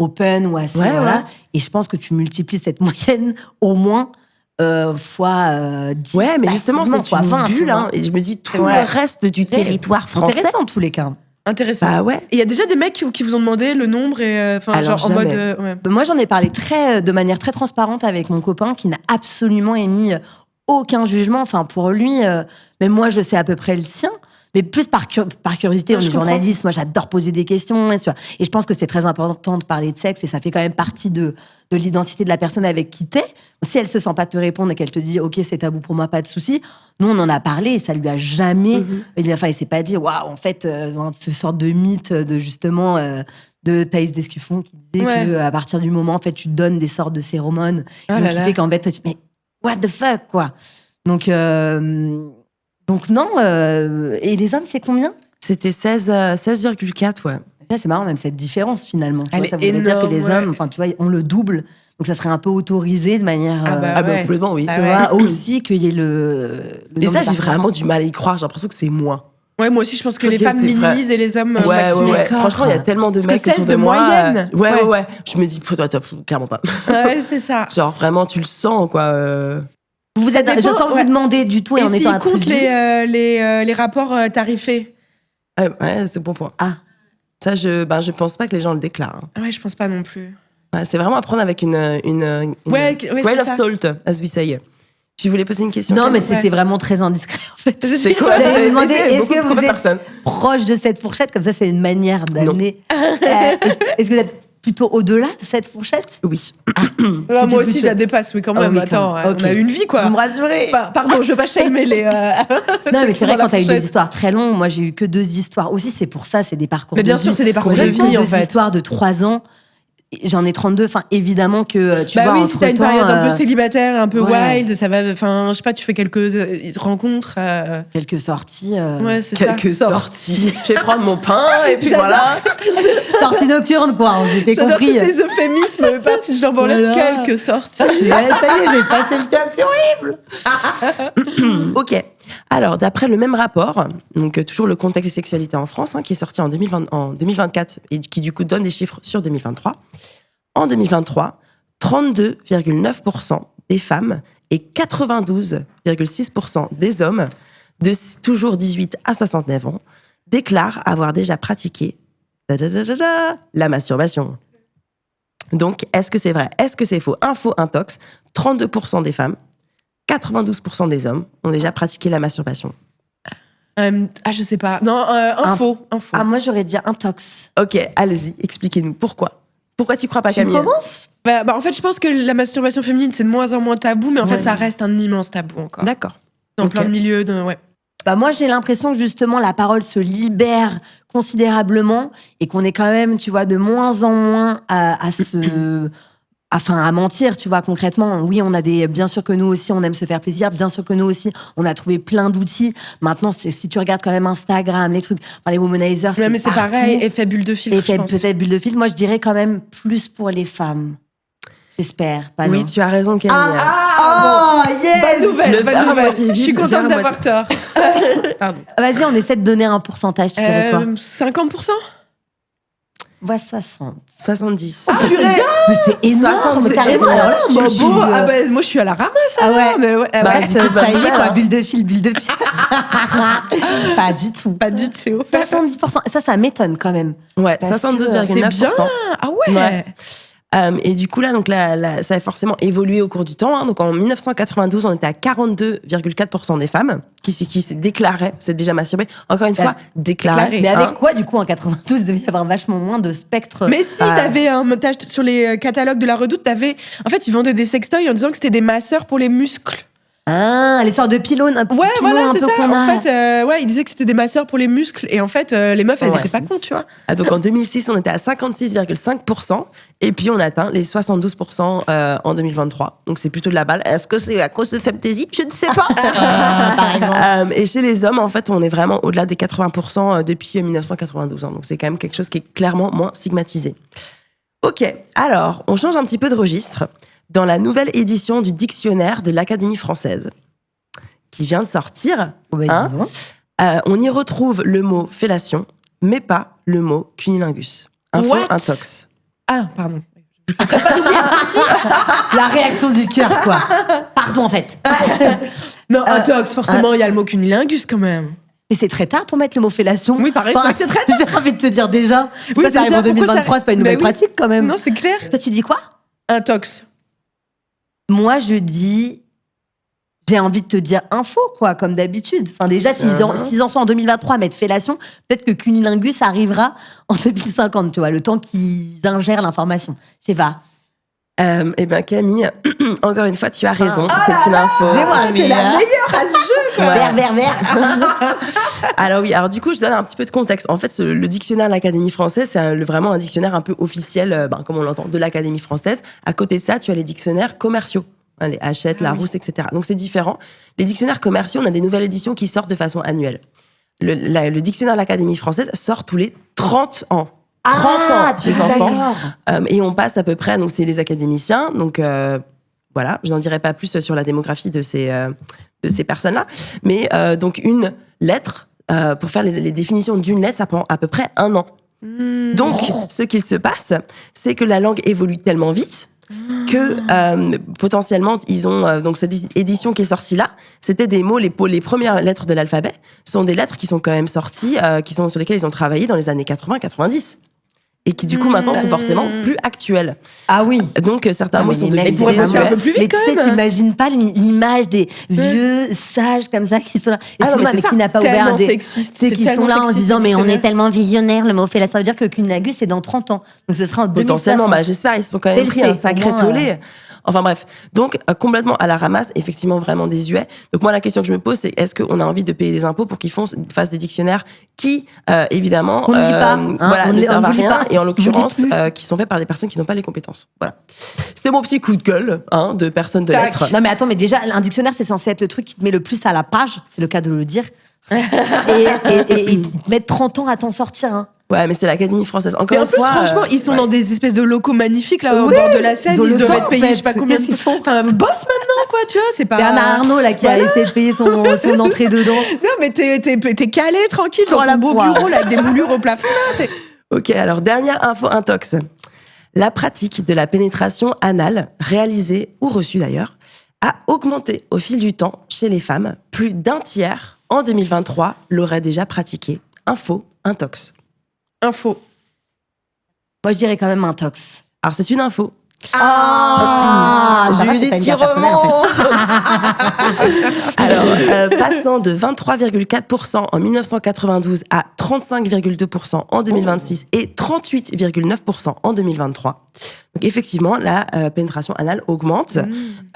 [SPEAKER 2] open ou assez... voilà. Et je pense que tu multiplies cette moyenne au moins... fois 10.
[SPEAKER 1] Ouais, mais justement, c'est une 20, bulle. Hein, et je me dis, tout le reste du territoire français.
[SPEAKER 2] Intéressant, en tous les cas.
[SPEAKER 4] Intéressant.
[SPEAKER 1] Bah ouais.
[SPEAKER 4] Et il y a déjà des mecs qui vous ont demandé le nombre et genre
[SPEAKER 1] jamais.
[SPEAKER 4] en mode.
[SPEAKER 2] Moi, j'en ai parlé de manière très transparente avec mon copain qui n'a absolument émis aucun jugement. Enfin, pour lui, même moi, je sais à peu près le sien. Mais plus par curiosité, on est journaliste, moi j'adore poser des questions. Et je pense que c'est très important de parler de sexe et ça fait quand même partie de l'identité de la personne avec qui t'es. Si elle se sent pas te répondre et qu'elle te dit « Ok, c'est tabou pour moi, pas de souci », nous on en a parlé et ça lui a jamais... il s'est pas dit « Waouh, en fait, ce sorte de mythe de justement... de Thaïs Descuffon qui disait qu'à partir du moment, en fait, tu donnes des sortes de phéromones qui fait qu'en fait, toi, tu mais what the fuck, quoi. Donc non, et les hommes, c'est combien?
[SPEAKER 1] C'était 16,4, ouais.
[SPEAKER 2] Ça, c'est marrant, même cette différence, finalement. Tu
[SPEAKER 4] Elle
[SPEAKER 2] vois,
[SPEAKER 4] est
[SPEAKER 2] ça voudrait dire que
[SPEAKER 4] énorme,
[SPEAKER 2] les hommes, enfin, tu vois, on le double. Donc, ça serait un peu autorisé de manière.
[SPEAKER 1] Ah bah
[SPEAKER 4] ouais.
[SPEAKER 1] complètement, oui.
[SPEAKER 4] Ah
[SPEAKER 2] tu
[SPEAKER 4] ouais.
[SPEAKER 2] vois, aussi qu'il y ait le
[SPEAKER 1] Et
[SPEAKER 2] nombre
[SPEAKER 1] ça,
[SPEAKER 2] de
[SPEAKER 1] j'ai
[SPEAKER 2] partenaires.
[SPEAKER 1] vraiment du mal à y croire. J'ai l'impression que c'est moins.
[SPEAKER 4] Ouais, moi aussi, je pense que
[SPEAKER 1] Parce
[SPEAKER 4] les
[SPEAKER 1] que
[SPEAKER 4] femmes
[SPEAKER 1] c'est vrai.
[SPEAKER 4] minimisent et les hommes
[SPEAKER 1] Ouais,
[SPEAKER 4] maximisent.
[SPEAKER 2] D'accord.
[SPEAKER 1] Franchement, il y a tellement de
[SPEAKER 4] Parce que
[SPEAKER 1] mecs autour
[SPEAKER 4] 16
[SPEAKER 1] de
[SPEAKER 4] de
[SPEAKER 1] moi.
[SPEAKER 4] moyenne.
[SPEAKER 1] Ouais. Je me dis, toi, clairement pas.
[SPEAKER 4] Ouais, c'est ça.
[SPEAKER 1] Genre, vraiment, tu le sens, quoi.
[SPEAKER 2] Vous êtes,
[SPEAKER 4] Ça
[SPEAKER 2] je
[SPEAKER 4] dépend,
[SPEAKER 2] sens
[SPEAKER 4] ouais.
[SPEAKER 2] vous demander du tout et,
[SPEAKER 4] Et
[SPEAKER 2] en
[SPEAKER 4] s'ils
[SPEAKER 2] étant
[SPEAKER 4] comptent
[SPEAKER 2] intrusif.
[SPEAKER 4] les rapports tarifés?
[SPEAKER 1] Ouais, c'est bon point.
[SPEAKER 2] Ah,
[SPEAKER 1] Ça, je pense pas que les gens le déclarent. Hein.
[SPEAKER 4] Ouais, je pense pas non plus.
[SPEAKER 1] Ouais, c'est vraiment à prendre avec une
[SPEAKER 4] Ouais,
[SPEAKER 1] grain
[SPEAKER 4] c'est
[SPEAKER 1] of
[SPEAKER 4] ça.
[SPEAKER 1] salt, as we say. Tu voulais poser une question
[SPEAKER 2] non, mais
[SPEAKER 1] Camille
[SPEAKER 2] c'était vraiment très indiscret, en fait.
[SPEAKER 1] C'est quoi
[SPEAKER 2] J'allais
[SPEAKER 1] c'est-
[SPEAKER 2] vous demander,
[SPEAKER 1] c'est
[SPEAKER 2] est-ce
[SPEAKER 1] beaucoup
[SPEAKER 2] que
[SPEAKER 1] trop
[SPEAKER 2] vous
[SPEAKER 1] de
[SPEAKER 2] êtes
[SPEAKER 1] personnes.
[SPEAKER 2] proche de cette fourchette? Comme ça, c'est une manière d'amener. Est-ce que vous êtes plutôt au-delà de cette fourchette?
[SPEAKER 1] Oui.
[SPEAKER 4] Ouais, moi aussi,
[SPEAKER 2] plutôt-
[SPEAKER 4] je la dépasse, oui, quand
[SPEAKER 2] Ah
[SPEAKER 4] même.
[SPEAKER 2] oui,
[SPEAKER 4] Attends,
[SPEAKER 2] quand même.
[SPEAKER 4] on a
[SPEAKER 2] Ok.
[SPEAKER 4] une vie, quoi.
[SPEAKER 2] Vous me rassurez.
[SPEAKER 4] Enfin, pardon, je veux pas shamer les.
[SPEAKER 2] Non, mais c'est vrai,
[SPEAKER 4] dans la
[SPEAKER 2] quand t'as eu des
[SPEAKER 4] fourchette.
[SPEAKER 2] histoires très longues, moi, j'ai eu que 2 histoires. Aussi, c'est pour ça, c'est des parcours
[SPEAKER 4] Mais bien
[SPEAKER 2] de
[SPEAKER 4] sûr,
[SPEAKER 2] vie.
[SPEAKER 4] c'est des parcours de
[SPEAKER 2] Complètement,
[SPEAKER 4] vie, en
[SPEAKER 2] 2
[SPEAKER 4] fait.
[SPEAKER 2] histoires de 3 ans. J'en ai 32. Enfin, évidemment que tu
[SPEAKER 4] Bah
[SPEAKER 2] vois,
[SPEAKER 4] oui, si t'as une
[SPEAKER 2] entre-temps,
[SPEAKER 4] période un peu célibataire, un peu
[SPEAKER 2] ouais.
[SPEAKER 4] wild, ça va. Enfin, je sais pas, tu fais quelques rencontres.
[SPEAKER 2] quelques sorties.
[SPEAKER 4] Ouais, c'est
[SPEAKER 1] Quelques
[SPEAKER 4] ça.
[SPEAKER 1] sorties. Je vais prendre mon pain et puis
[SPEAKER 4] J'adore.
[SPEAKER 1] voilà.
[SPEAKER 2] Sorties nocturnes, quoi. On s'était
[SPEAKER 4] J'adore tous
[SPEAKER 2] compris.
[SPEAKER 4] tes euphémismes, mais pas si j'en enlève
[SPEAKER 2] Voilà.
[SPEAKER 4] quelques sorties.
[SPEAKER 2] Ouais, ça y est, j'ai passé le cap, c'est horrible.
[SPEAKER 1] Ok. Alors, d'après le même rapport, donc toujours le contexte et sexualité en France, qui est sorti en 2024 et qui du coup donne des chiffres sur 2023. En 2023, 32,9% des femmes et 92,6% des hommes de toujours 18 à 69 ans déclarent avoir déjà pratiqué la masturbation. Donc, est-ce que c'est vrai? Est-ce que c'est faux? Info intox, 32% des femmes, 92% des hommes ont déjà pratiqué la masturbation.
[SPEAKER 4] Je sais pas. Non, info.
[SPEAKER 2] Ah, moi, j'aurais dit intox.
[SPEAKER 1] Ok, allez-y, expliquez-nous pourquoi. Pourquoi tu crois pas,
[SPEAKER 2] Tu
[SPEAKER 1] Camille?
[SPEAKER 2] commences?
[SPEAKER 4] Bah, en fait, je pense que la masturbation féminine, c'est de moins en moins tabou, mais en
[SPEAKER 2] Ouais.
[SPEAKER 4] fait, ça reste un immense tabou encore.
[SPEAKER 1] D'accord.
[SPEAKER 4] Dans
[SPEAKER 1] Ok.
[SPEAKER 4] plein de milieux. Ouais.
[SPEAKER 2] Bah, moi, j'ai l'impression que justement, la parole se libère considérablement et qu'on est quand même, tu vois, de moins en moins à mentir, tu vois, concrètement. Oui, on a bien sûr que nous aussi, on aime se faire plaisir. Bien sûr que nous aussi, on a trouvé plein d'outils. Maintenant, si tu regardes quand même Instagram, les trucs, les womanizers,
[SPEAKER 4] Ouais, mais c'est
[SPEAKER 2] partout.
[SPEAKER 4] pareil, effet bulle de filtre, je pense.
[SPEAKER 2] Peut-être bulle de filtre. Moi, je dirais quand même plus pour les femmes. J'espère. Pas
[SPEAKER 1] Oui,
[SPEAKER 2] non.
[SPEAKER 1] tu as raison, Camille.
[SPEAKER 2] Oh, yes!
[SPEAKER 4] Bonne nouvelle,
[SPEAKER 1] Le
[SPEAKER 4] bonne
[SPEAKER 1] verre à
[SPEAKER 4] nouvelle.
[SPEAKER 1] moitié
[SPEAKER 4] Je suis
[SPEAKER 1] vide, le verre
[SPEAKER 4] contente
[SPEAKER 1] à
[SPEAKER 4] d'avoir tort.
[SPEAKER 1] Pardon.
[SPEAKER 2] Vas-y, on essaie de donner un pourcentage. Tu dirais quoi?
[SPEAKER 4] 50%?
[SPEAKER 2] Ouais, 60.
[SPEAKER 1] 70.
[SPEAKER 4] Purée.
[SPEAKER 2] Mais c'est énorme,
[SPEAKER 1] 60,
[SPEAKER 2] carrément.
[SPEAKER 1] c'est
[SPEAKER 2] Alors là,
[SPEAKER 4] Bah,
[SPEAKER 2] je suis-
[SPEAKER 4] bon, moi, je suis à la ramasse.
[SPEAKER 2] Ah ouais.
[SPEAKER 4] Mais ouais,
[SPEAKER 2] Bah,
[SPEAKER 4] ouais,
[SPEAKER 2] du coup,
[SPEAKER 1] bah,
[SPEAKER 2] ça y est,
[SPEAKER 1] bah,
[SPEAKER 2] quoi,
[SPEAKER 1] bah.
[SPEAKER 2] bulle de fil. Pas du tout.
[SPEAKER 4] pas du tout.
[SPEAKER 2] 70%. Ça m'étonne quand même.
[SPEAKER 1] Ouais,
[SPEAKER 2] Parce que,
[SPEAKER 1] 72,9%.
[SPEAKER 4] C'est bien. Ah ouais.
[SPEAKER 1] Ouais. Et du coup, là, donc, ça a forcément évolué au cours du temps. Donc, en 1992, on était à 42,4% des femmes qui se déclaraient, c'est déjà masturbé. Encore une fois, déclarées.
[SPEAKER 2] Mais
[SPEAKER 1] hein.
[SPEAKER 2] avec quoi, du coup, en 92, il devait y avoir vachement moins de spectre.
[SPEAKER 4] Mais si t'avais un montage sur les catalogues de la Redoute, en fait, ils vendaient des sextoys en disant que c'était des masseurs pour les muscles.
[SPEAKER 2] Ah, les sortes de pylônes,
[SPEAKER 4] Ouais, voilà,
[SPEAKER 2] un
[SPEAKER 4] c'est
[SPEAKER 2] peu
[SPEAKER 4] ça.
[SPEAKER 2] qu'on a.
[SPEAKER 4] En fait, ouais, ils disaient que c'était des masseurs pour les muscles. Et en fait, les meufs, elles
[SPEAKER 1] Ouais,
[SPEAKER 4] étaient pas
[SPEAKER 1] c'est-
[SPEAKER 4] cons, tu vois.
[SPEAKER 1] Donc, en 2006, on était à 56,5%. Et puis, on a atteint les 72% en 2023. Donc, c'est plutôt de la balle. Est-ce que c'est à cause de Femtasy? Je ne sais pas.
[SPEAKER 2] Par exemple.
[SPEAKER 1] Et chez les hommes, en fait, on est vraiment au-delà des 80% depuis 1992. Donc, c'est quand même quelque chose qui est clairement moins stigmatisé. Ok, alors, on change un petit peu de registre. Dans la nouvelle édition du dictionnaire de l'Académie française, qui vient de sortir,
[SPEAKER 2] Bon, bah,
[SPEAKER 1] hein,
[SPEAKER 2] dis donc.
[SPEAKER 1] on y retrouve le mot fellation, mais pas le mot cunilingus. Info
[SPEAKER 4] What?
[SPEAKER 1] intox.
[SPEAKER 4] Ah, pardon.
[SPEAKER 2] La réaction du cœur, quoi. Pardon, en fait.
[SPEAKER 4] Non, intox, forcément, il y a le mot cunilingus quand même.
[SPEAKER 2] Et c'est très tard pour mettre le mot fellation.
[SPEAKER 4] Oui, pareil,
[SPEAKER 2] Enfin,
[SPEAKER 4] c'est vrai que c'est très
[SPEAKER 2] J'ai envie de te dire déjà.
[SPEAKER 4] Oui,
[SPEAKER 2] ça arrive
[SPEAKER 4] déjà,
[SPEAKER 2] en 2023, c'est pas une
[SPEAKER 4] Bah
[SPEAKER 2] nouvelle
[SPEAKER 4] oui.
[SPEAKER 2] pratique quand même.
[SPEAKER 4] Non, c'est clair.
[SPEAKER 2] Toi, tu dis quoi?
[SPEAKER 4] Intox.
[SPEAKER 2] Moi, je dis. J'ai envie de te dire info, quoi, comme d'habitude. Enfin, déjà, s'ils en sont en 2023 à mettre fellation, peut-être que cunilingus arrivera en 2050, tu vois, le temps qu'ils ingèrent l'information. Je sais pas.
[SPEAKER 1] Eh bien, Camille, encore une fois, tu as raison. C'est une info.
[SPEAKER 2] C'est moi,
[SPEAKER 4] T'es la meilleure à ce jeu, quoi.
[SPEAKER 2] Vert.
[SPEAKER 1] Alors oui, alors du coup, je donne un petit peu de contexte. En fait, le dictionnaire de l'Académie française, c'est vraiment un dictionnaire un peu officiel, comme on l'entend, de l'Académie française. À côté de ça, tu as les dictionnaires commerciaux. Hein, les Hachette, Larousse, etc. Donc c'est différent. Les dictionnaires commerciaux, on a des nouvelles éditions qui sortent de façon annuelle. Le dictionnaire de l'Académie française sort tous les 30 ans. ans, les enfants.
[SPEAKER 2] D'accord.
[SPEAKER 1] Et on passe à peu près, donc c'est les académiciens, donc voilà, je n'en dirai pas plus sur la démographie de ces personnes-là, mais donc une lettre, pour faire les définitions d'une lettre, ça prend à peu près 1 an. Donc, ce qui se passe, c'est que la langue évolue tellement vite que potentiellement, ils ont donc cette édition qui est sortie là, c'était des mots, les premières lettres de l'alphabet sont des lettres qui sont quand même sorties, sur lesquelles ils ont travaillé dans les années 80-90. Et qui, du coup, maintenant, sont forcément plus actuels.
[SPEAKER 2] Ah oui.
[SPEAKER 1] Donc, certains mots sont devenus
[SPEAKER 4] pourraient passer un
[SPEAKER 1] désuets.
[SPEAKER 4] peu plus vite,
[SPEAKER 2] Mais tu sais,
[SPEAKER 4] quand même.
[SPEAKER 2] t'imagines pas l'image des vieux sages comme ça qui sont là.
[SPEAKER 1] Ah non, mais c'est
[SPEAKER 2] mais
[SPEAKER 1] ça.
[SPEAKER 2] qui n'a pas ouvert
[SPEAKER 4] Tellement
[SPEAKER 2] des.
[SPEAKER 4] sexiste.
[SPEAKER 2] Tu sais,
[SPEAKER 4] C'est
[SPEAKER 2] qui sont
[SPEAKER 4] tellement
[SPEAKER 2] là en
[SPEAKER 4] sexiste,
[SPEAKER 2] disant, mais on est
[SPEAKER 4] dictionnaire.
[SPEAKER 2] tellement visionnaire, le mot fait là. Ça veut dire que Cunnagus, c'est dans 30 ans. Donc ce sera en 2060.
[SPEAKER 1] Potentiellement, j'espère, ils se sont quand même
[SPEAKER 2] TLC,
[SPEAKER 1] pris un sacré
[SPEAKER 2] au moins,
[SPEAKER 1] tollé. Enfin bref, donc complètement à la ramasse, effectivement vraiment désuet. Donc moi la question que je me pose, c'est est-ce qu'on a envie de payer des impôts pour qu'ils fassent des dictionnaires qui, évidemment,
[SPEAKER 2] On ne lit pas,
[SPEAKER 1] voilà,
[SPEAKER 2] on
[SPEAKER 1] ne
[SPEAKER 2] ne
[SPEAKER 1] servent à
[SPEAKER 2] lit
[SPEAKER 1] rien,
[SPEAKER 2] pas.
[SPEAKER 1] et en
[SPEAKER 2] On ne lit
[SPEAKER 1] l'occurrence,
[SPEAKER 2] plus.
[SPEAKER 1] qui sont faits par des personnes qui n'ont pas les compétences. Voilà. C'était mon petit coup de gueule, de personne de
[SPEAKER 4] Tac.
[SPEAKER 1] lettres.
[SPEAKER 2] Non mais attends, mais déjà, un dictionnaire, c'est censé être le truc qui te met le plus à la page, c'est le cas de le dire. et mettre 30 ans à t'en sortir. Hein.
[SPEAKER 1] Ouais, mais c'est l'Académie française.
[SPEAKER 4] Mais
[SPEAKER 1] Encore
[SPEAKER 4] en
[SPEAKER 1] une
[SPEAKER 4] plus,
[SPEAKER 1] fois,
[SPEAKER 4] franchement, ils sont
[SPEAKER 1] ouais.
[SPEAKER 4] dans des espèces de locaux magnifiques là au
[SPEAKER 2] Oui,
[SPEAKER 4] bord de la Seine.
[SPEAKER 2] ils ont le
[SPEAKER 4] doivent
[SPEAKER 2] temps,
[SPEAKER 4] être payés,
[SPEAKER 2] en fait.
[SPEAKER 4] je sais pas combien de
[SPEAKER 2] Qu'est-ce qu'ils
[SPEAKER 4] fois.
[SPEAKER 2] font
[SPEAKER 4] Enfin, boss maintenant, quoi, tu vois, c'est pas.
[SPEAKER 2] Bernard Arnault, là, qui a essayé de payer son entrée dedans.
[SPEAKER 4] Non, mais t'es calé, tranquille,
[SPEAKER 2] Sur
[SPEAKER 4] dans
[SPEAKER 2] la
[SPEAKER 4] ton beau
[SPEAKER 2] poire.
[SPEAKER 4] bureau là, avec des moulures au plafond. Là, c'est-
[SPEAKER 1] Ok, alors dernière info intox. La pratique de la pénétration anale, réalisée ou reçue d'ailleurs, a augmenté au fil du temps chez les femmes. Plus d'un tiers en 2023 l'aurait déjà pratiqué. Info intox.
[SPEAKER 4] Info.
[SPEAKER 2] Moi, je dirais quand même un tox.
[SPEAKER 1] Alors c'est une info.
[SPEAKER 2] Ah, ça va, c'est
[SPEAKER 1] Judith
[SPEAKER 2] pas une
[SPEAKER 1] qui
[SPEAKER 2] guerre personnelle, en fait.
[SPEAKER 1] remonte. Alors, passant de 23,4% en 1992 à 35,2% en 2026 et 38,9% en 2023. Donc effectivement, la pénétration anale augmente.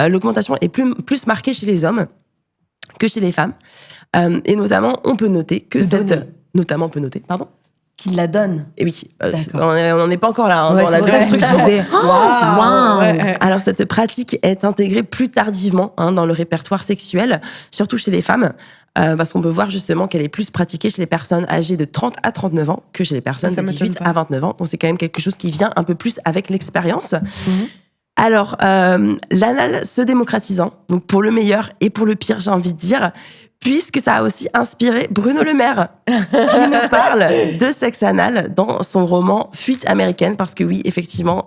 [SPEAKER 1] L'augmentation est plus marquée chez les hommes que chez les femmes. Et notamment, on peut noter que pardon.
[SPEAKER 2] Qui la donne.
[SPEAKER 1] Et oui,
[SPEAKER 2] D'accord.
[SPEAKER 1] on n'en est pas encore là,
[SPEAKER 2] Ouais,
[SPEAKER 1] dans la
[SPEAKER 2] c'est vrai.
[SPEAKER 1] déconstruction.
[SPEAKER 2] Je disais, Waouh.
[SPEAKER 4] Ouais.
[SPEAKER 1] Alors, cette pratique est intégrée plus tardivement dans le répertoire sexuel, surtout chez les femmes, parce qu'on peut voir justement qu'elle est plus pratiquée chez les personnes âgées de 30 à 39 ans que chez les personnes
[SPEAKER 4] Ça
[SPEAKER 1] de
[SPEAKER 4] m'étonne
[SPEAKER 1] 18
[SPEAKER 4] pas.
[SPEAKER 1] à 29 ans. Donc, c'est quand même quelque chose qui vient un peu plus avec l'expérience. Alors, l'anal se démocratisant, donc pour le meilleur et pour le pire, j'ai envie de dire, puisque ça a aussi inspiré Bruno Le Maire, qui nous parle de sexe anal dans son roman Fuite américaine, parce que oui, effectivement,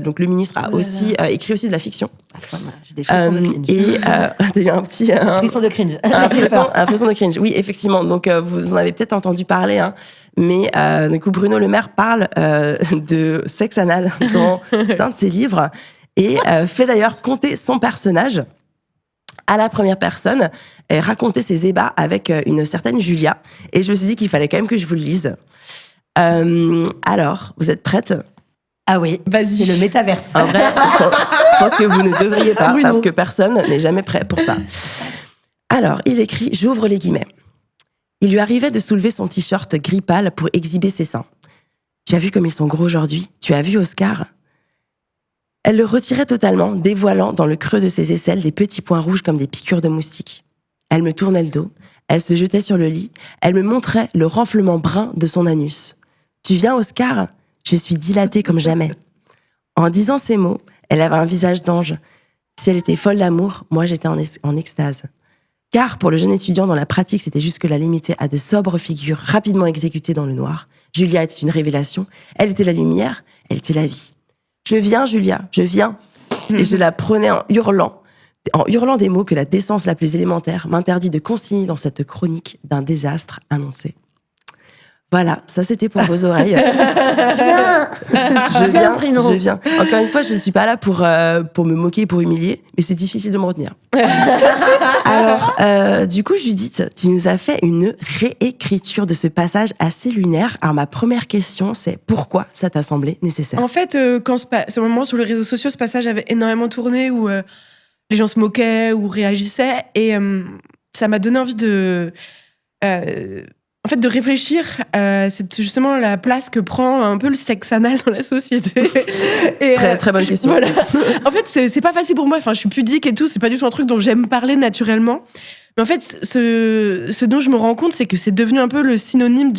[SPEAKER 1] donc le ministre a aussi écrit aussi de la fiction.
[SPEAKER 2] Ah, ça va, j'ai des frissons de cringe.
[SPEAKER 1] Et t'as eu un petit...
[SPEAKER 2] Frissons de cringe.
[SPEAKER 1] un
[SPEAKER 2] J'ai
[SPEAKER 1] frisson,
[SPEAKER 2] peur.
[SPEAKER 1] un frisson de cringe, oui, effectivement. Donc, vous en avez peut-être entendu parler, mais du coup, Bruno Le Maire parle de sexe anal dans un de ses livres et fait d'ailleurs compter son personnage à la première personne et raconter ses ébats avec une certaine Julia. Et je me suis dit qu'il fallait quand même que je vous le lise. Alors, vous êtes prêtes ?
[SPEAKER 2] Ah oui,
[SPEAKER 4] Vas-y.
[SPEAKER 2] c'est le métaverse.
[SPEAKER 1] En vrai, je pense que vous ne devriez pas,
[SPEAKER 2] Oui,
[SPEAKER 1] parce
[SPEAKER 2] non.
[SPEAKER 1] que personne n'est jamais prêt pour ça. Alors, il écrit, j'ouvre les guillemets. Il lui arrivait de soulever son t-shirt gris pâle pour exhiber ses seins. Tu as vu comme ils sont gros aujourd'hui ? Tu as vu Oscar ? Elle le retirait totalement, dévoilant dans le creux de ses aisselles des petits points rouges comme des piqûres de moustiques. Elle me tournait le dos, elle se jetait sur le lit, elle me montrait le renflement brun de son anus. Tu viens, Oscar ? Je suis dilatée comme jamais. En disant ces mots, elle avait un visage d'ange. Si elle était folle d'amour, moi j'étais en extase. Car pour le jeune étudiant dont la pratique s'était jusque-là limitée à de sobres figures rapidement exécutées dans le noir, Julia était une révélation. Elle était la lumière, elle était la vie. Je viens, Julia, je viens. Et je la prenais en hurlant des mots que la décence la plus élémentaire m'interdit de consigner dans cette chronique d'un désastre annoncé. Voilà, ça c'était pour vos oreilles.
[SPEAKER 2] Viens.
[SPEAKER 1] Je viens. Encore une fois, je ne suis pas là pour me moquer, pour humilier, mais c'est difficile de me retenir. Alors, du coup, Judith, tu nous as fait une réécriture de ce passage assez lunaire. Alors, ma première question, c'est pourquoi ça t'a semblé nécessaire ?
[SPEAKER 4] En fait, quand ce moment sur les réseaux sociaux, ce passage avait énormément tourné où les gens se moquaient ou réagissaient, et ça m'a donné envie de réfléchir. C'est justement la place que prend un peu le sexe anal dans la société. Et,
[SPEAKER 1] Très, très bonne question.
[SPEAKER 4] Voilà. En fait, c'est pas facile pour moi. Enfin, je suis pudique et tout. C'est pas du tout un truc dont j'aime parler naturellement. Mais en fait, ce dont je me rends compte, c'est que c'est devenu un peu le synonyme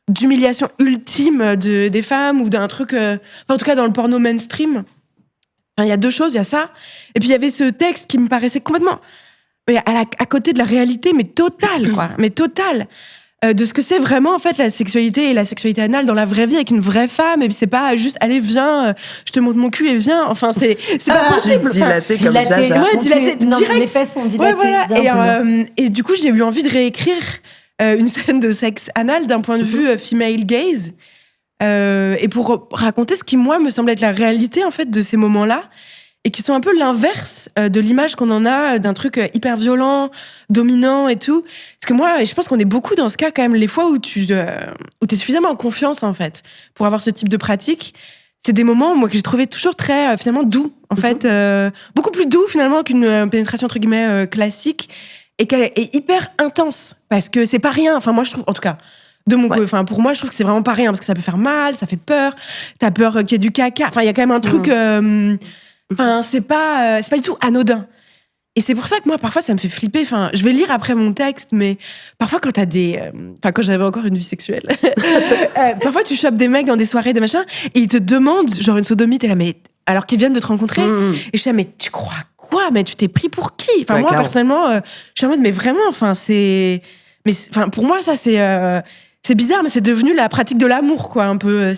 [SPEAKER 4] d'humiliation ultime des femmes ou d'un truc, en tout cas dans le porno mainstream. Enfin, il y a deux choses, il y a ça. Et puis il y avait ce texte qui me paraissait complètement à côté de la réalité, mais totale, quoi. Mais totale. De ce que c'est vraiment, en fait, la sexualité et la sexualité anale dans la vraie vie avec une vraie femme. Et puis c'est pas juste, allez, viens, je te montre mon cul et viens. Enfin, c'est pas possible.
[SPEAKER 1] Dilaté comme Jaja.
[SPEAKER 4] Ouais, dilaté,
[SPEAKER 2] Non,
[SPEAKER 4] direct.
[SPEAKER 2] les fesses sont dilatées.
[SPEAKER 4] Ouais, voilà.
[SPEAKER 2] Bien
[SPEAKER 4] Et du coup, j'ai eu envie de réécrire une scène de sexe anal d'un point de vue female gaze. Et pour raconter ce qui, moi, me semble être la réalité, en fait, de ces moments-là. Et qui sont un peu l'inverse de l'image qu'on en a d'un truc hyper violent, dominant et tout. Parce que moi, je pense qu'on est beaucoup dans ce cas quand même, les fois où t'es suffisamment en confiance, en fait, pour avoir ce type de pratique. C'est des moments, moi, que j'ai trouvé toujours très, finalement, doux, en fait. Beaucoup plus doux, finalement, qu'une pénétration, entre guillemets, classique. Et qu'elle est hyper intense. Parce que c'est pas rien. Enfin, moi, je trouve, en tout cas... Enfin, pour moi, je trouve que c'est vraiment pas rien. Parce que ça peut faire mal, ça fait peur. T'as peur qu'il y ait du caca. Enfin, il y a quand même un truc... Enfin, c'est pas du tout anodin. Et c'est pour ça que moi, parfois, ça me fait flipper. Enfin, je vais lire après mon texte, mais parfois, quand t'as quand j'avais encore une vie sexuelle, parfois, tu chopes des mecs dans des soirées, des machins, et ils te demandent, genre, une sodomie, t'es là, mais alors qu'ils viennent de te rencontrer, et je suis là, mais tu crois quoi? Mais tu t'es pris pour qui? Enfin, moi, clairement. Personnellement, je suis en mode, mais vraiment, enfin, pour moi, ça, c'est bizarre, mais c'est devenu la pratique de l'amour, quoi, un peu.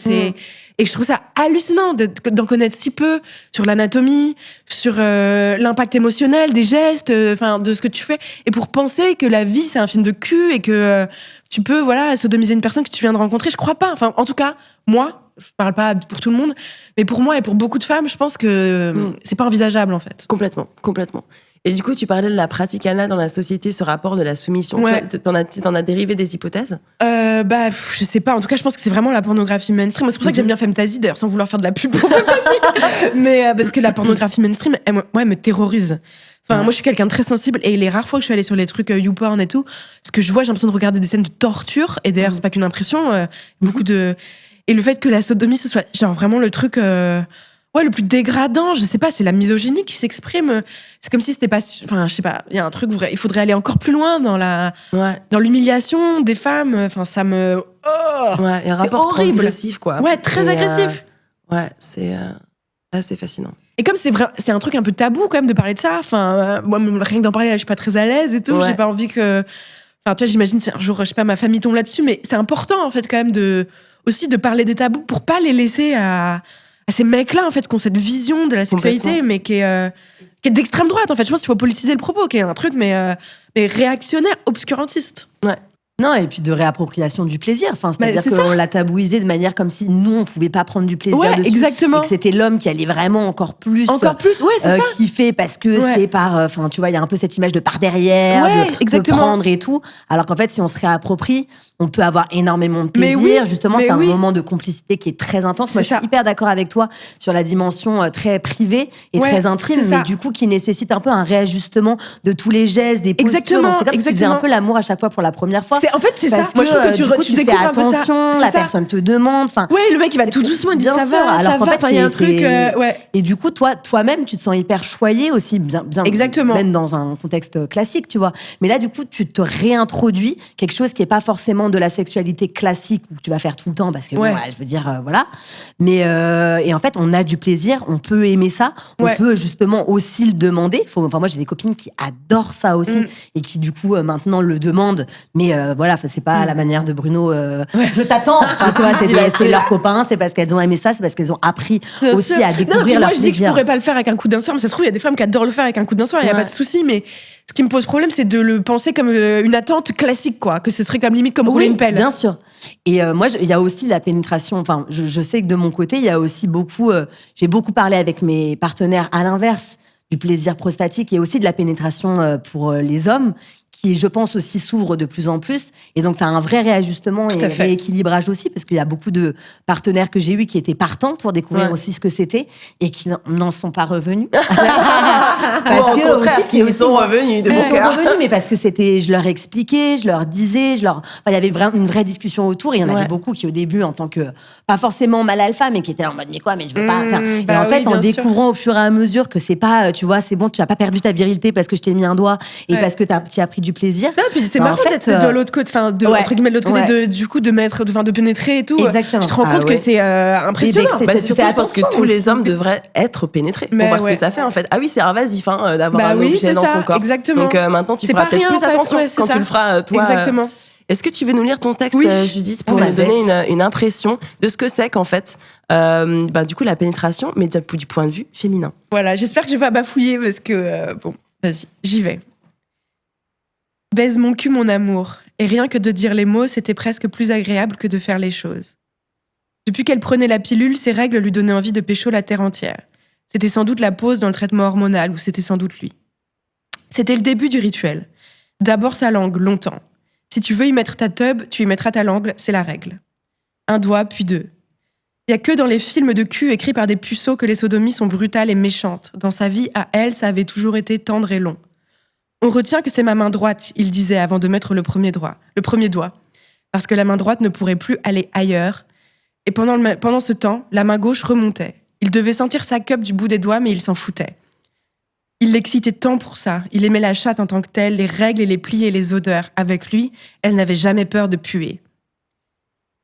[SPEAKER 4] Et je trouve ça hallucinant d'en connaître si peu sur l'anatomie, sur l'impact émotionnel des gestes, de ce que tu fais. Et pour penser que la vie, c'est un film de cul et que tu peux, sodomiser une personne que tu viens de rencontrer, je crois pas. Enfin, en tout cas, moi, je parle pas pour tout le monde, mais pour moi et pour beaucoup de femmes, je pense que c'est pas envisageable, en fait.
[SPEAKER 1] Complètement. Et du coup, tu parlais de la pratique anale dans la société, ce rapport de la soumission.
[SPEAKER 4] Ouais.
[SPEAKER 1] T'en as dérivé des hypothèses?
[SPEAKER 4] Je sais pas. En tout cas, je pense que c'est vraiment la pornographie mainstream. Moi, c'est pour ça que j'aime bien Femtasy, d'ailleurs, sans vouloir faire de la pub pour Femtasy. Mais parce que la pornographie mainstream, elle me terrorise. Enfin, moi, je suis quelqu'un de très sensible. Et les rares fois que je suis allée sur les trucs YouPorn et tout, ce que je vois, j'ai l'impression de regarder des scènes de torture. Et d'ailleurs, c'est pas qu'une impression. Beaucoup de... Et le fait que la sodomie, ce soit genre vraiment le truc... le plus dégradant, je sais pas, c'est la misogynie qui s'exprime. C'est comme si c'était pas... Enfin, je sais pas, il y a un truc vrai. Il faudrait aller encore plus loin dans l'humiliation des femmes. Enfin, ça me...
[SPEAKER 1] Ouais, il y a un rapport agressif, quoi.
[SPEAKER 4] Ouais, très agressif.
[SPEAKER 1] C'est assez fascinant.
[SPEAKER 4] Et comme c'est un truc un peu tabou, quand même, de parler de ça. Enfin, moi, rien que d'en parler, je suis pas très à l'aise et tout.
[SPEAKER 1] Ouais.
[SPEAKER 4] J'ai pas envie que... Enfin, tu vois, j'imagine si un jour, je sais pas, ma famille tombe là-dessus, mais c'est important, en fait, quand même, aussi de parler des tabous pour pas les laisser à ces mecs-là, en fait, qui ont cette vision de la sexualité, mais qui est d'extrême droite, en fait. Je pense qu'il faut politiser le propos, qui est un truc, mais réactionnaire, obscurantiste.
[SPEAKER 1] Ouais.
[SPEAKER 2] Non, et puis de réappropriation du plaisir. Enfin, c'est-à-dire
[SPEAKER 4] c'est
[SPEAKER 2] qu'on
[SPEAKER 4] ça.
[SPEAKER 2] l'a tabouisé de manière comme si nous, on pouvait pas prendre du plaisir dessus.
[SPEAKER 4] Exactement.
[SPEAKER 2] Et que c'était l'homme qui allait vraiment encore plus
[SPEAKER 4] c'est ça.
[SPEAKER 2] kiffer parce que c'est par... Enfin, tu vois, il y a un peu cette image de par derrière, de prendre et tout. Alors qu'en fait, si on se réapproprie, on peut avoir énormément de plaisir. Justement, c'est un moment de complicité qui est très intense. Moi, je suis hyper d'accord avec toi sur la dimension très privée et très intime, mais du coup, qui nécessite un peu un réajustement de tous les gestes, des postures. Donc, c'est comme si tu faisais un peu l'amour à chaque fois pour la première fois.
[SPEAKER 4] En fait, c'est ça.
[SPEAKER 2] Moi, je trouve que tu fais attention, la personne te demande.
[SPEAKER 4] Ouais, le mec, il va tout doucement, il dit ça va.
[SPEAKER 2] Alors qu'en fait,
[SPEAKER 4] il y a un truc.
[SPEAKER 2] Et du coup, toi-même, tu te sens hyper choyé aussi, bien.
[SPEAKER 4] Exactement.
[SPEAKER 2] Même dans un contexte classique, tu vois. Mais là, du coup, tu te réintroduis quelque chose qui est pas forcément de la sexualité classique où tu vas faire tout le temps parce que, je veux dire, voilà. Mais, et en fait, on a du plaisir, on peut aimer ça, on peut justement aussi le demander. Enfin, moi, j'ai des copines qui adorent ça aussi et qui, du coup, maintenant le demandent. Mais voilà, c'est pas la manière de Bruno. Je t'attends. C'est leurs copains, c'est parce qu'elles ont aimé ça, c'est parce qu'elles ont appris aussi à découvrir leur plaisir.
[SPEAKER 4] Moi, je dis que je pourrais pas le faire avec un coup d'un soir, mais ça se trouve, il y a des femmes qui adorent le faire avec un coup d'un soir, il y a pas de souci, mais ce qui me pose problème, c'est de le penser comme une attente classique, quoi, que ce serait comme limite comme rouler une pelle.
[SPEAKER 2] Bien sûr. Et moi, il y a aussi la pénétration. Enfin, je sais que de mon côté, il y a aussi beaucoup. J'ai beaucoup parlé avec mes partenaires à l'inverse du plaisir prostatique et aussi de la pénétration pour les hommes, qui, je pense, aussi s'ouvre de plus en plus. Et donc, tu as un vrai réajustement et rééquilibrage aussi, parce qu'il y a beaucoup de partenaires que j'ai eus qui étaient partants pour découvrir aussi ce que c'était et qui n'en sont pas revenus. Parce
[SPEAKER 1] que, au contraire, ils sont revenus de mon cœur.
[SPEAKER 2] Ils sont revenus, mais parce que je leur expliquais, je leur disais, enfin, il y avait une vraie discussion autour. Et il y en avait beaucoup qui, au début, en tant que, pas forcément mal alpha, mais qui étaient là en mode, mais quoi, mais je veux pas. Et en fait, en découvrant au fur et à mesure que c'est pas, tu vois, c'est bon, tu n'as pas perdu ta virilité parce que je t'ai mis un doigt et parce que tu as pris du plaisir.
[SPEAKER 4] Non, puis c'est
[SPEAKER 2] Bah, en
[SPEAKER 4] marrant
[SPEAKER 2] fait,
[SPEAKER 4] d'être de l'autre côté, enfin,
[SPEAKER 2] ouais.
[SPEAKER 4] entre guillemets, de l'autre côté, du coup, de pénétrer et tout.
[SPEAKER 2] Exactement.
[SPEAKER 4] Tu te rends
[SPEAKER 1] Ah
[SPEAKER 4] compte
[SPEAKER 1] ouais.
[SPEAKER 4] que c'est impressionnant.
[SPEAKER 2] Et
[SPEAKER 1] Bah,
[SPEAKER 2] tu
[SPEAKER 1] surtout,
[SPEAKER 2] fais
[SPEAKER 1] je pense que
[SPEAKER 2] attention
[SPEAKER 1] tous les
[SPEAKER 2] aussi.
[SPEAKER 1] hommes devraient être pénétrés pour
[SPEAKER 4] Mais
[SPEAKER 1] voir ce
[SPEAKER 4] ouais.
[SPEAKER 1] que ça fait en fait. Ah oui, c'est invasif d'avoir
[SPEAKER 4] Bah
[SPEAKER 1] un
[SPEAKER 4] oui,
[SPEAKER 1] objet
[SPEAKER 4] c'est
[SPEAKER 1] dans
[SPEAKER 4] ça,
[SPEAKER 1] son corps.
[SPEAKER 4] exactement.
[SPEAKER 1] Donc maintenant, tu
[SPEAKER 4] C'est
[SPEAKER 1] feras
[SPEAKER 4] pas
[SPEAKER 1] peut-être
[SPEAKER 4] rien,
[SPEAKER 1] plus
[SPEAKER 4] en fait,
[SPEAKER 1] attention
[SPEAKER 4] ouais, c'est
[SPEAKER 1] quand
[SPEAKER 4] ça.
[SPEAKER 1] tu le feras toi.
[SPEAKER 4] Exactement.
[SPEAKER 1] Est-ce que tu veux nous lire ton texte,
[SPEAKER 4] Oui.
[SPEAKER 1] Judith, pour
[SPEAKER 2] Oh,
[SPEAKER 1] nous donner
[SPEAKER 2] vas-y.
[SPEAKER 1] une impression de ce que c'est qu'en fait, du coup, la pénétration, mais du point de vue féminin.
[SPEAKER 4] Voilà, j'espère que je vais pas bafouiller parce que, bon, vas-y, j'y vais. Baise mon cul, mon amour. Et rien que de dire les mots, c'était presque plus agréable que de faire les choses. Depuis qu'elle prenait la pilule, ses règles lui donnaient envie de pécho la terre entière. C'était sans doute la pause dans le traitement hormonal, ou c'était sans doute lui. C'était le début du rituel. D'abord sa langue, longtemps. Si tu veux y mettre ta tub, tu y mettras ta langue, c'est la règle. Un doigt, puis deux. Il y a que dans les films de cul écrits par des puceaux que les sodomies sont brutales et méchantes. Dans sa vie, à elle, ça avait toujours été tendre et long. On retient que c'est ma main droite, il disait avant de mettre le premier doigt. Parce que la main droite ne pourrait plus aller ailleurs. Et pendant ce temps, la main gauche remontait. Il devait sentir sa cup du bout des doigts, mais il s'en foutait. Il l'excitait tant pour ça. Il aimait la chatte en tant que telle, les règles et les plis et les odeurs. Avec lui, elle n'avait jamais peur de puer.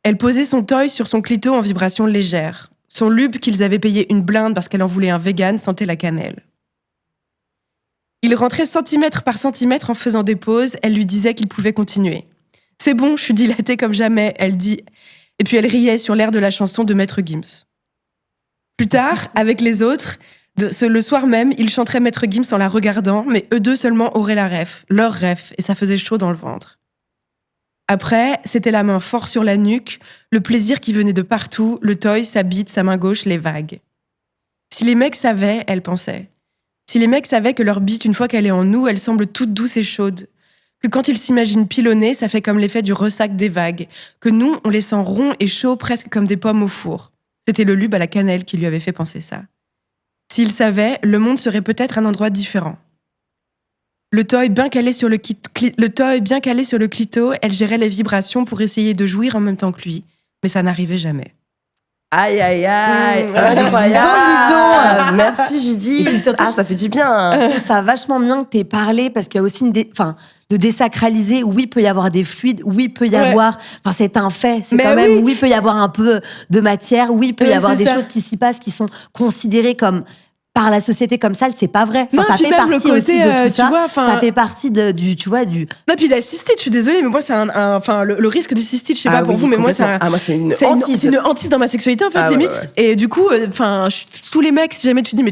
[SPEAKER 4] Elle posait son toy sur son clito en vibration légère. Son lube qu'ils avaient payé une blinde parce qu'elle en voulait un vegan sentait la cannelle. Il rentrait centimètre par centimètre en faisant des pauses. Elle lui disait qu'il pouvait continuer. « C'est bon, je suis dilatée comme jamais », elle dit. Et puis elle riait sur l'air de la chanson de Maître Gims. Plus tard, avec les autres, le soir même, ils chanteraient Maître Gims en la regardant, mais eux deux seulement auraient leur ref, et ça faisait chaud dans le ventre. Après, c'était la main fort sur la nuque, le plaisir qui venait de partout, le toy, sa bite, sa main gauche, les vagues. Si les mecs savaient, elle pensait. Si les mecs savaient que leur bite, une fois qu'elle est en nous, elle semble toute douce et chaude. Que quand ils s'imaginent pilonner, ça fait comme l'effet du ressac des vagues. Que nous, on les sent ronds et chauds, presque comme des pommes au four. C'était le lube à la cannelle qui lui avait fait penser ça. S'ils savaient, le monde serait peut-être un endroit différent. Le toy bien calé sur le clito, elle gérait les vibrations pour essayer de jouir en même temps que lui. Mais ça n'arrivait jamais.
[SPEAKER 1] Aïe, aïe, aïe.
[SPEAKER 2] Dis donc.
[SPEAKER 1] Merci, Judith.
[SPEAKER 2] Et puis surtout,
[SPEAKER 1] ça fait du bien.
[SPEAKER 2] Ça a vachement bien que t'aies parlé parce qu'il y a aussi de désacraliser. Oui, il peut y avoir des fluides. Oui, il peut y avoir. Enfin, c'est un fait. C'est
[SPEAKER 4] Mais
[SPEAKER 2] quand même.
[SPEAKER 4] oui.
[SPEAKER 2] Oui, il peut y avoir un peu de matière. Oui, il peut y
[SPEAKER 4] Oui,
[SPEAKER 2] avoir
[SPEAKER 4] c'est
[SPEAKER 2] des
[SPEAKER 4] ça.
[SPEAKER 2] choses qui s'y passent qui sont considérées comme par la société comme ça. C'est pas vrai. Enfin,
[SPEAKER 4] Non,
[SPEAKER 2] ça
[SPEAKER 4] puis
[SPEAKER 2] fait
[SPEAKER 4] même le
[SPEAKER 2] partie
[SPEAKER 4] côté,
[SPEAKER 2] aussi de tout
[SPEAKER 4] tu
[SPEAKER 2] ça.
[SPEAKER 4] vois, enfin-
[SPEAKER 2] Ça fait partie du.
[SPEAKER 4] Non, puis la cystite, je suis désolée, mais moi, c'est le risque du cystite, je sais pas pour vous, mais moi, c'est
[SPEAKER 1] moi, c'est une
[SPEAKER 4] c'est
[SPEAKER 1] hantise.
[SPEAKER 4] une hantise dans ma sexualité, en fait,
[SPEAKER 1] Ah ouais,
[SPEAKER 4] limite.
[SPEAKER 1] ouais.
[SPEAKER 4] Et du coup, tous les mecs, si jamais tu dis, mais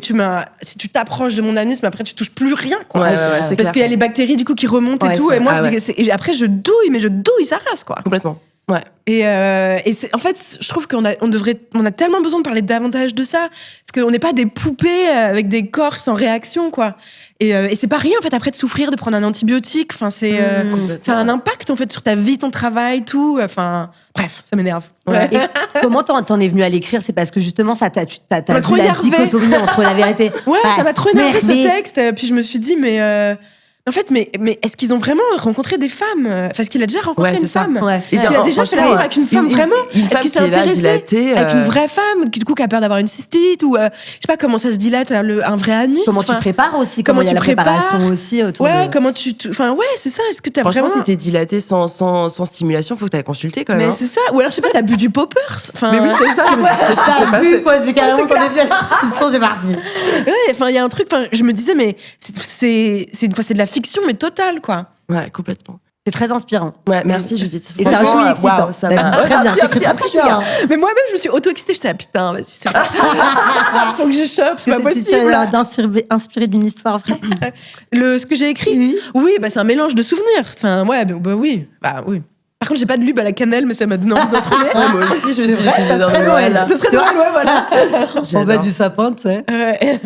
[SPEAKER 4] si tu t'approches de mon anus, mais après, tu touches plus rien, quoi.
[SPEAKER 1] Ouais,
[SPEAKER 2] Ouais, c'est
[SPEAKER 1] ouais,
[SPEAKER 2] vrai.
[SPEAKER 1] c'est
[SPEAKER 4] Parce
[SPEAKER 1] clair.
[SPEAKER 4] qu'il y a les bactéries, du coup, qui remontent
[SPEAKER 2] Ouais,
[SPEAKER 4] et tout.
[SPEAKER 2] c'est
[SPEAKER 4] Et moi,
[SPEAKER 1] vrai.
[SPEAKER 4] je
[SPEAKER 1] Ah
[SPEAKER 4] dis, et après, je douille sa race, quoi.
[SPEAKER 1] Complètement. Ouais.
[SPEAKER 4] Et en fait, je trouve on a tellement besoin de parler davantage de ça, parce qu'on n'est pas des poupées avec des corps sans réaction, quoi. Et c'est pas rien, en fait, après de souffrir, de prendre un antibiotique. Enfin, ça a un impact, en fait, sur ta vie, ton travail, tout. Enfin, bref, ça m'énerve.
[SPEAKER 1] Ouais.
[SPEAKER 2] Et comment t'en es venu à l'écrire? C'est parce que justement, t'as
[SPEAKER 4] m'a
[SPEAKER 2] vu
[SPEAKER 4] trop
[SPEAKER 2] la
[SPEAKER 4] énervé.
[SPEAKER 2] dichotomie entre la vérité.
[SPEAKER 4] Ouais, ça m'a trop énervé ce
[SPEAKER 2] mais-
[SPEAKER 4] texte. Puis je me suis dit, mais en fait, mais est-ce qu'ils ont vraiment rencontré des femmes? Est-ce qu'il a déjà rencontré
[SPEAKER 1] Ouais,
[SPEAKER 4] une
[SPEAKER 1] c'est ça.
[SPEAKER 4] femme?
[SPEAKER 2] Ouais.
[SPEAKER 4] Est-ce qu'il a déjà fait l'amour avec une femme vraiment?
[SPEAKER 1] Une
[SPEAKER 4] Est-ce
[SPEAKER 1] femme
[SPEAKER 4] qu'il
[SPEAKER 1] qui
[SPEAKER 4] s'est
[SPEAKER 1] est là,
[SPEAKER 4] intéressé
[SPEAKER 1] dilatée.
[SPEAKER 4] avec une vraie femme qui du coup qui a peur d'avoir une cystite ou je sais pas comment ça se dilate un vrai anus?
[SPEAKER 2] Comment tu
[SPEAKER 4] Enfin,
[SPEAKER 2] prépares aussi?
[SPEAKER 4] comment
[SPEAKER 2] Comment il y a
[SPEAKER 4] tu
[SPEAKER 2] la préparation
[SPEAKER 4] prépares?
[SPEAKER 2] aussi autour
[SPEAKER 4] Ouais,
[SPEAKER 2] de...
[SPEAKER 4] comment enfin ouais, c'est ça. Est-ce que t'as
[SPEAKER 1] Franchement,
[SPEAKER 4] vraiment
[SPEAKER 1] si t'es dilaté sans stimulation, faut que t'ailles consulter quand même.
[SPEAKER 4] Mais
[SPEAKER 1] hein.
[SPEAKER 4] c'est ça. Ou alors je sais pas, t'as bu du poppers? Enfin,
[SPEAKER 1] Mais oui, c'est ça.
[SPEAKER 2] T'as vu quoi? C'est carrément ton début à la discussion, c'est parti.
[SPEAKER 4] ouais. Enfin, il y a un truc. Enfin, je me disais, mais c'est de la fiction, mais totale, quoi.
[SPEAKER 1] Ouais, complètement.
[SPEAKER 2] C'est très inspirant.
[SPEAKER 1] Ouais, merci Judith.
[SPEAKER 2] Et c'est un
[SPEAKER 1] Franchement,
[SPEAKER 2] chouille excitant.
[SPEAKER 1] waouh, ça
[SPEAKER 2] T'as
[SPEAKER 1] va.
[SPEAKER 2] vu, très
[SPEAKER 1] Ouais,
[SPEAKER 2] bien,
[SPEAKER 1] un petit-
[SPEAKER 2] t'écris
[SPEAKER 1] un
[SPEAKER 2] très
[SPEAKER 1] petit
[SPEAKER 2] bien.
[SPEAKER 1] chouïa.
[SPEAKER 4] Mais moi-même, je me suis auto-excitée. J'étais putain, vas-y, c'est pas. Faut que je chope, c'est pas possible.
[SPEAKER 2] Inspiré d'une histoire vraie.
[SPEAKER 4] Ce que j'ai écrit, oui, bah, c'est un mélange de souvenirs. Enfin, ouais, bah oui. Bah oui. Par contre, j'ai pas de lube à la cannelle, mais ça m'a donné envie d'en trouver.
[SPEAKER 1] Ouais, moi aussi, je me suis dit,
[SPEAKER 2] vrai,
[SPEAKER 1] c'est
[SPEAKER 2] ça
[SPEAKER 1] dans
[SPEAKER 2] serait
[SPEAKER 1] Noël.
[SPEAKER 2] Noël.
[SPEAKER 4] Ce serait Noël, ouais, voilà.
[SPEAKER 2] En bas du sapin, tu sais.
[SPEAKER 4] Ouais.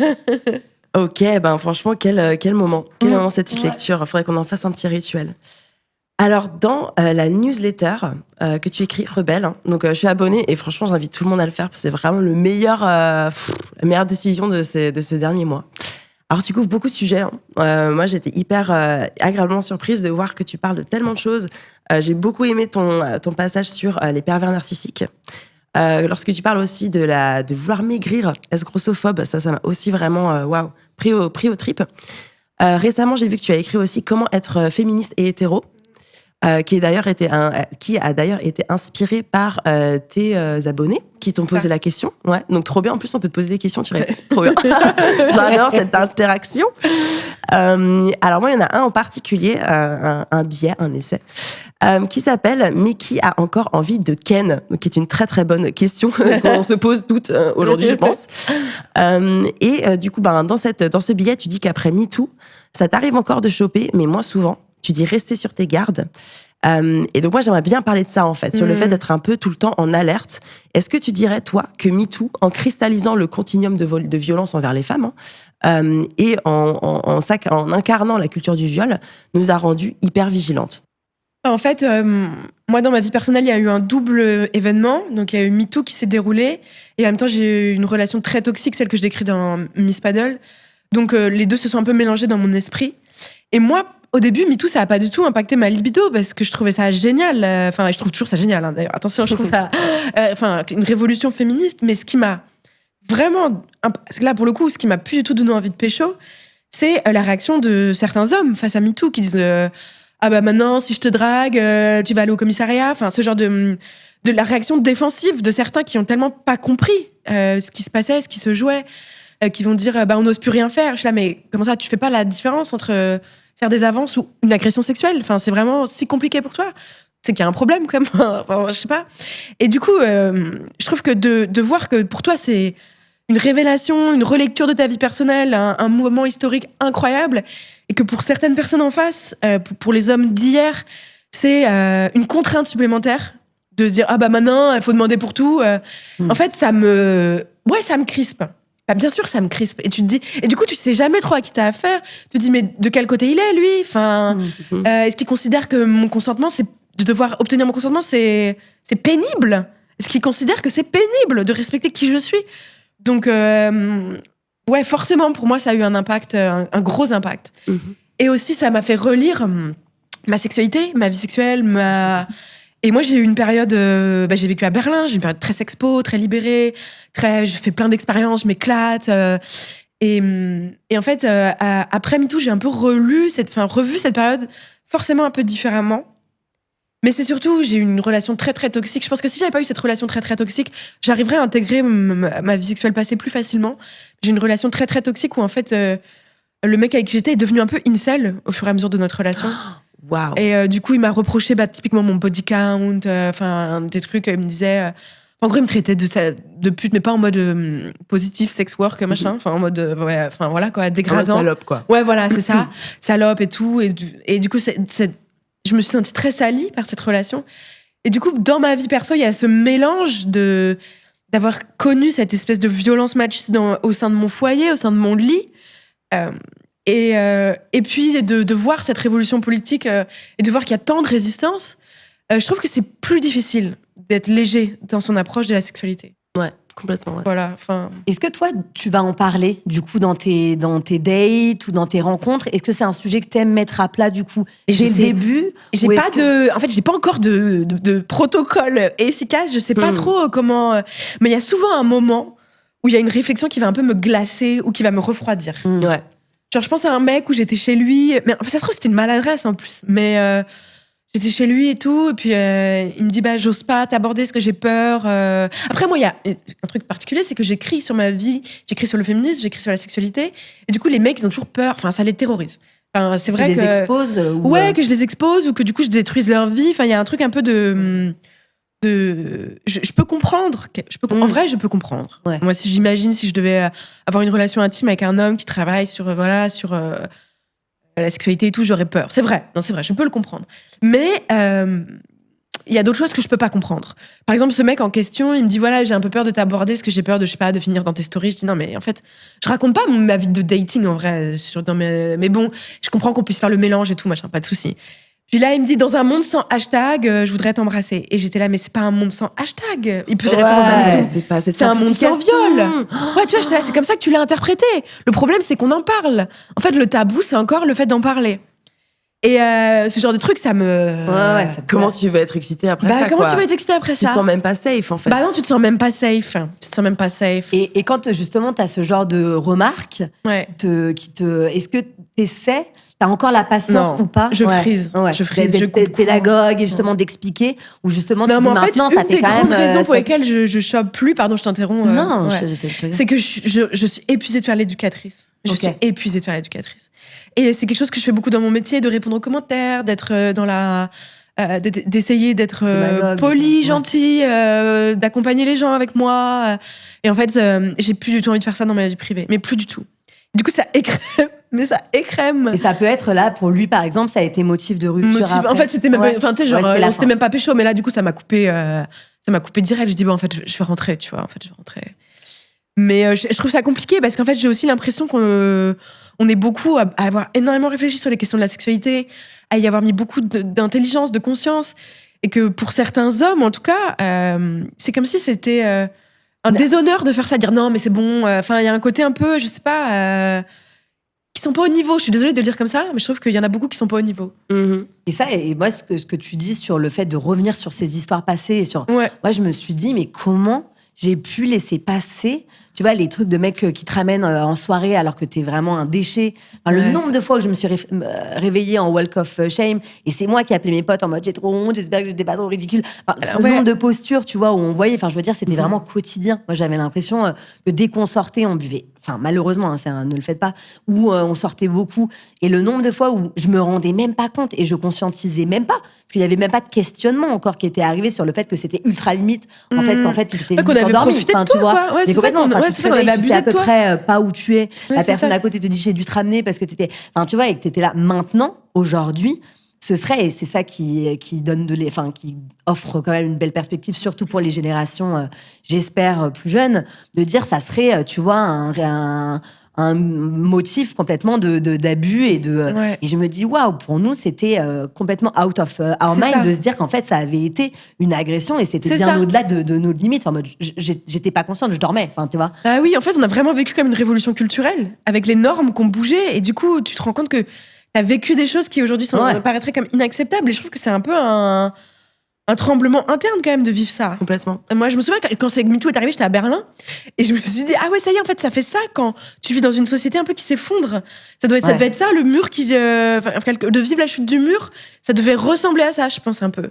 [SPEAKER 1] Ok, ben franchement, quel moment. Quel moment cette petite lecture. Il faudrait qu'on en fasse un petit rituel. Alors, dans la newsletter que tu écris, Rebelle, hein, donc je suis abonnée et franchement, j'invite tout le monde à le faire parce que c'est vraiment la meilleure décision de ce dernier mois. Alors, tu couvres beaucoup de sujets. Hein. Moi, j'étais hyper agréablement surprise de voir que tu parles de tellement de choses. J'ai beaucoup aimé ton passage sur les pervers narcissiques. Lorsque tu parles aussi de vouloir maigrir, est-ce grossophobe, ça m'a aussi vraiment pris au trip. Récemment, j'ai vu que tu as écrit aussi Comment être féministe et hétéro. Qui a d'ailleurs été inspiré par tes abonnés qui t'ont posé la question. Ouais, donc trop bien. En plus, on peut te poser des questions, tu réponds. Trop bien. J'adore cette interaction. Alors moi, il y en a un en particulier, un billet, un essai, qui s'appelle « Mais qui a encore envie de Ken ?» donc qui est une très très bonne question qu'on se pose toutes aujourd'hui, je pense. Du coup, dans ce billet, tu dis qu'après MeToo, ça t'arrive encore de choper, mais moins souvent. Tu dis rester sur tes gardes. Et donc moi, j'aimerais bien parler de ça, en fait, sur le fait d'être un peu tout le temps en alerte. Est-ce que tu dirais, toi, que MeToo, en cristallisant le continuum de violence envers les femmes, et en incarnant la culture du viol, nous a rendues hyper vigilantes?
[SPEAKER 4] En fait, moi, dans ma vie personnelle, il y a eu un double événement. Donc, il y a eu MeToo qui s'est déroulé. Et en même temps, j'ai eu une relation très toxique, celle que je décris dans Miss Paddle. Donc, les deux se sont un peu mélangés dans mon esprit. Et moi, au début, MeToo, ça n'a pas du tout impacté ma libido parce que je trouvais ça génial. Enfin, je trouve toujours ça génial, d'ailleurs. Attention, je trouve ça une révolution féministe. Mais ce qui m'a vraiment... Parce que là, pour le coup, ce qui m'a plus du tout donné envie de pécho, c'est la réaction de certains hommes face à MeToo qui disent ah bah maintenant, si je te drague, tu vas aller au commissariat. Enfin, ce genre de la réaction défensive de certains qui ont tellement pas compris ce qui se passait, ce qui se jouait, qui vont dire on n'ose plus rien faire. Je suis là, mais comment ça, tu fais pas la différence entre faire des avances ou une agression sexuelle? Enfin, c'est vraiment si compliqué pour toi. C'est qu'il y a un problème, quand même. Enfin, je sais pas. Et du coup, je trouve que de voir que pour toi, c'est une révélation, une relecture de ta vie personnelle, un moment historique incroyable, et que pour certaines personnes en face, pour les hommes d'hier, c'est une contrainte supplémentaire de se dire ah bah maintenant, il faut demander pour tout. En fait, ça me crispe. Bah, bien sûr, ça me crispe. Et tu te dis, et du coup, tu sais jamais trop à qui t'as affaire. Tu te dis, mais de quel côté il est, lui? Enfin, est-ce qu'il considère que mon consentement, de devoir obtenir mon consentement, c'est pénible? Est-ce qu'il considère que c'est pénible de respecter qui je suis? Donc, ouais, forcément, pour moi, ça a eu un impact, un gros impact. Et aussi, ça m'a fait relire ma sexualité, ma vie sexuelle, Et moi, j'ai eu une période... j'ai vécu à Berlin, j'ai eu une période très sexpo, très libérée, je fais plein d'expériences, je m'éclate. Et en fait, après MeToo, j'ai un peu revu cette période forcément un peu différemment. Mais c'est surtout, j'ai eu une relation très, très toxique. Je pense que si j'avais pas eu cette relation très, très toxique, j'arriverais à intégrer ma vie sexuelle passée plus facilement. J'ai une relation très, très toxique où, en fait, le mec avec qui j'étais est devenu un peu incel au fur et à mesure de notre relation.
[SPEAKER 1] Wow.
[SPEAKER 4] Et du coup, il m'a reproché typiquement mon body count, des trucs. Il me disait... en gros, il me traitait de pute, mais pas en mode positif, sex work, machin. En mode, voilà, quoi, dégradant.
[SPEAKER 1] Ouais, salope, quoi.
[SPEAKER 4] Ouais, voilà, c'est ça. Salope et tout. Et du coup, je me suis sentie très salie par cette relation. Et du coup, dans ma vie perso, il y a ce mélange d'avoir connu cette espèce de violence machiste au sein de mon foyer, au sein de mon lit. Et puis de voir cette révolution politique et de voir qu'il y a tant de résistance, je trouve que c'est plus difficile d'être léger dans son approche de la sexualité.
[SPEAKER 1] Ouais, complètement. Ouais.
[SPEAKER 4] Voilà, enfin...
[SPEAKER 2] Est-ce que toi, tu vas en parler, du coup, dans tes dates ou dans tes rencontres? Est-ce que c'est un sujet que t'aimes mettre à plat, du coup, dès le début?
[SPEAKER 4] J'ai pas encore de protocole efficace. Je sais pas trop comment... mais il y a souvent un moment où il y a une réflexion qui va un peu me glacer ou qui va me refroidir.
[SPEAKER 1] Ouais.
[SPEAKER 4] Genre, je pense à un mec où j'étais chez lui... Mais ça se trouve, c'était une maladresse, en plus. Mais... j'étais chez lui et tout, et puis il me dit j'ose pas t'aborder parce que j'ai peur. Après, moi, il y a un truc particulier, c'est que j'écris sur ma vie, j'écris sur le féminisme, j'écris sur la sexualité, et du coup, les meils, ils ont toujours peur. Enfin, ça les terrorise. Enfin, c'est vrai
[SPEAKER 2] que... Tu les exposes
[SPEAKER 4] Ouais, que je les expose, ou que du coup, je détruise leur vie. Enfin, il y a un truc un peu je peux comprendre. En vrai, je peux comprendre.
[SPEAKER 2] Ouais.
[SPEAKER 4] Moi, si je devais avoir une relation intime avec un homme qui travaille sur la sexualité et tout, j'aurais peur. C'est vrai, je peux le comprendre. Mais il y a d'autres choses que je peux pas comprendre. Par exemple, ce mec en question, il me dit j'ai un peu peur de t'aborder parce que j'ai peur de finir dans tes stories. Je dis non, mais en fait, je raconte pas ma vie de dating en vrai. Mais bon, je comprends qu'on puisse faire le mélange et tout, machin, pas de souci. Puis là, il me dit dans un monde sans hashtag, je voudrais t'embrasser. Et j'étais là, mais c'est pas un monde sans hashtag. Il peut répondre à tout. C'est un monde sans viol. Ouais, tu vois, c'est comme ça que tu l'as interprété. Le problème, c'est qu'on en parle. En fait, le tabou, c'est encore le fait d'en parler. Et ce genre de truc, ça me.
[SPEAKER 2] Ouais, ça peut-
[SPEAKER 1] Comment tu vas être excité après ça,
[SPEAKER 4] Comment
[SPEAKER 1] quoi.
[SPEAKER 4] tu vas être excité après
[SPEAKER 1] Tu te
[SPEAKER 4] ça?
[SPEAKER 1] sens même pas safe, en fait.
[SPEAKER 4] Bah non, tu te sens même pas safe. Tu te sens même pas safe.
[SPEAKER 2] Et quand justement t'as ce genre de remarques,
[SPEAKER 4] Ouais.
[SPEAKER 2] est-ce que t'essaies, t'as encore la patience
[SPEAKER 4] Non,
[SPEAKER 2] ou pas?
[SPEAKER 4] je frise. Je frise, je
[SPEAKER 2] D'être
[SPEAKER 4] comprends.
[SPEAKER 2] pédagogue et justement d'expliquer, ou justement
[SPEAKER 4] Non,
[SPEAKER 2] tu
[SPEAKER 4] mais
[SPEAKER 2] dis
[SPEAKER 4] en fait,
[SPEAKER 2] maintenant ça
[SPEAKER 4] une
[SPEAKER 2] fait
[SPEAKER 4] des
[SPEAKER 2] quand
[SPEAKER 4] grandes
[SPEAKER 2] même.
[SPEAKER 4] raisons pour
[SPEAKER 2] ça-
[SPEAKER 4] lesquelles je chope plus, pardon, je t'interromps.
[SPEAKER 2] Non,
[SPEAKER 4] ouais.
[SPEAKER 2] je sais te dire.
[SPEAKER 4] C'est que je suis épuisée de faire l'éducatrice. Je
[SPEAKER 2] Ok.
[SPEAKER 4] suis épuisée de faire l'éducatrice. Et c'est quelque chose que je fais beaucoup dans mon métier, de répondre aux commentaires, d'être dans la. D'essayer d'être
[SPEAKER 2] Pédagogue,
[SPEAKER 4] poli,
[SPEAKER 2] ouais.
[SPEAKER 4] gentil, d'accompagner les gens avec moi. Et en fait, j'ai plus du tout envie de faire ça dans ma vie privée. Mais plus du tout. Du coup, ça écrème. Mais ça écrème.
[SPEAKER 2] Et ça peut être là, pour lui par exemple, ça a été motif de rupture.
[SPEAKER 4] Motif-
[SPEAKER 2] après.
[SPEAKER 4] En fait, c'était même pas.
[SPEAKER 2] Ouais.
[SPEAKER 4] Enfin, tu sais, genre,
[SPEAKER 2] Ouais, c'était la
[SPEAKER 4] c'était
[SPEAKER 2] fin.
[SPEAKER 4] même pas pécho, mais là, du coup, ça m'a coupé direct. J'ai dit, bon, en fait, je vais rentrer, tu vois. En fait, je vais rentrer. Mais je trouve ça compliqué parce qu'en fait, j'ai aussi l'impression qu'on est beaucoup à avoir énormément réfléchi sur les questions de la sexualité, à y avoir mis beaucoup d'intelligence, de conscience. Et que pour certains hommes, en tout cas, c'est comme si c'était un déshonneur de faire ça, dire non, mais c'est bon. Enfin, il y a un côté un peu, je sais pas, qui sont pas au niveau. Je suis désolée de le dire comme ça, mais je trouve qu'il y en a beaucoup qui sont pas au niveau.
[SPEAKER 1] Mhm.
[SPEAKER 2] Et ça, et moi, ce que tu dis sur le fait de revenir sur ces histoires passées, et sur,
[SPEAKER 4] Ouais.
[SPEAKER 2] moi, je me suis dit, mais comment j'ai pu laisser passer, tu vois, les trucs de mecs qui te ramènent en soirée alors que t'es vraiment un déchet. Enfin, le
[SPEAKER 4] Ouais,
[SPEAKER 2] nombre de fois que je me suis réveillée en walk of shame, et c'est moi qui appelais mes potes en mode j'ai trop honte, j'espère que j'étais pas trop ridicule. Enfin, ce
[SPEAKER 4] ouais.
[SPEAKER 2] nombre de postures, tu vois, où on voyait, enfin, je veux dire, c'était vraiment quotidien. Moi, j'avais l'impression que dès qu'on sortait, on buvait. Enfin, malheureusement, hein, ne le faites pas. Ou on sortait beaucoup. Et le nombre de fois où je me rendais même pas compte et je conscientisais même pas, parce qu'il y avait même pas de questionnement encore qui était arrivé sur le fait que c'était ultra limite. En fait, qu'en fait, tu t'étais
[SPEAKER 4] Ouais, qu'on
[SPEAKER 2] limite
[SPEAKER 4] avait
[SPEAKER 2] endormi.
[SPEAKER 4] profité de
[SPEAKER 2] Enfin,
[SPEAKER 4] toi,
[SPEAKER 2] tu vois.
[SPEAKER 4] quoi. Ouais,
[SPEAKER 2] Mais
[SPEAKER 4] c'est ça
[SPEAKER 2] complètement.
[SPEAKER 4] qu'on-
[SPEAKER 2] Enfin,
[SPEAKER 4] ouais,
[SPEAKER 2] tu
[SPEAKER 4] c'est
[SPEAKER 2] te
[SPEAKER 4] ça qu'on
[SPEAKER 2] réveilles,
[SPEAKER 4] avait
[SPEAKER 2] tu sais
[SPEAKER 4] abusé
[SPEAKER 2] à peu
[SPEAKER 4] de toi.
[SPEAKER 2] près pas où tu es.
[SPEAKER 4] Ouais,
[SPEAKER 2] La
[SPEAKER 4] c'est
[SPEAKER 2] personne
[SPEAKER 4] ça.
[SPEAKER 2] à côté te dit j'ai dû te ramener parce que t'étais. Enfin, tu vois, et que t'étais là. Maintenant, aujourd'hui, ce serait, et c'est ça qui donne qui offre quand même une belle perspective, surtout pour les générations, j'espère, plus jeunes, de dire ça serait, tu vois, un motif complètement d'abus et de.
[SPEAKER 4] Ouais.
[SPEAKER 2] Et je me dis, waouh, pour nous, c'était complètement out of our
[SPEAKER 4] C'est
[SPEAKER 2] mind
[SPEAKER 4] ça.
[SPEAKER 2] de se dire qu'en fait, ça avait été une agression et c'était
[SPEAKER 4] C'est
[SPEAKER 2] bien
[SPEAKER 4] ça.
[SPEAKER 2] au-delà de nos limites. En mode, j'étais pas consciente, je dormais, enfin, tu vois.
[SPEAKER 4] Ah oui, en fait, on a vraiment vécu comme une révolution culturelle, avec les normes qu'on bougeait, et du coup, tu te rends compte que t'as vécu des choses qui aujourd'hui
[SPEAKER 2] Ouais.
[SPEAKER 4] paraîtraient comme inacceptables, et je trouve que c'est un peu un tremblement interne quand même de vivre ça.
[SPEAKER 1] Complètement.
[SPEAKER 4] Moi, je me souviens quand MeToo est arrivé, j'étais à Berlin, et je me suis dit, ah ouais, ça y est, en fait, ça fait ça quand tu vis dans une société un peu qui s'effondre. Ça
[SPEAKER 2] Ouais.
[SPEAKER 4] devait être ça, le mur qui, de vivre la chute du mur, ça devait ressembler à ça, je pense un peu.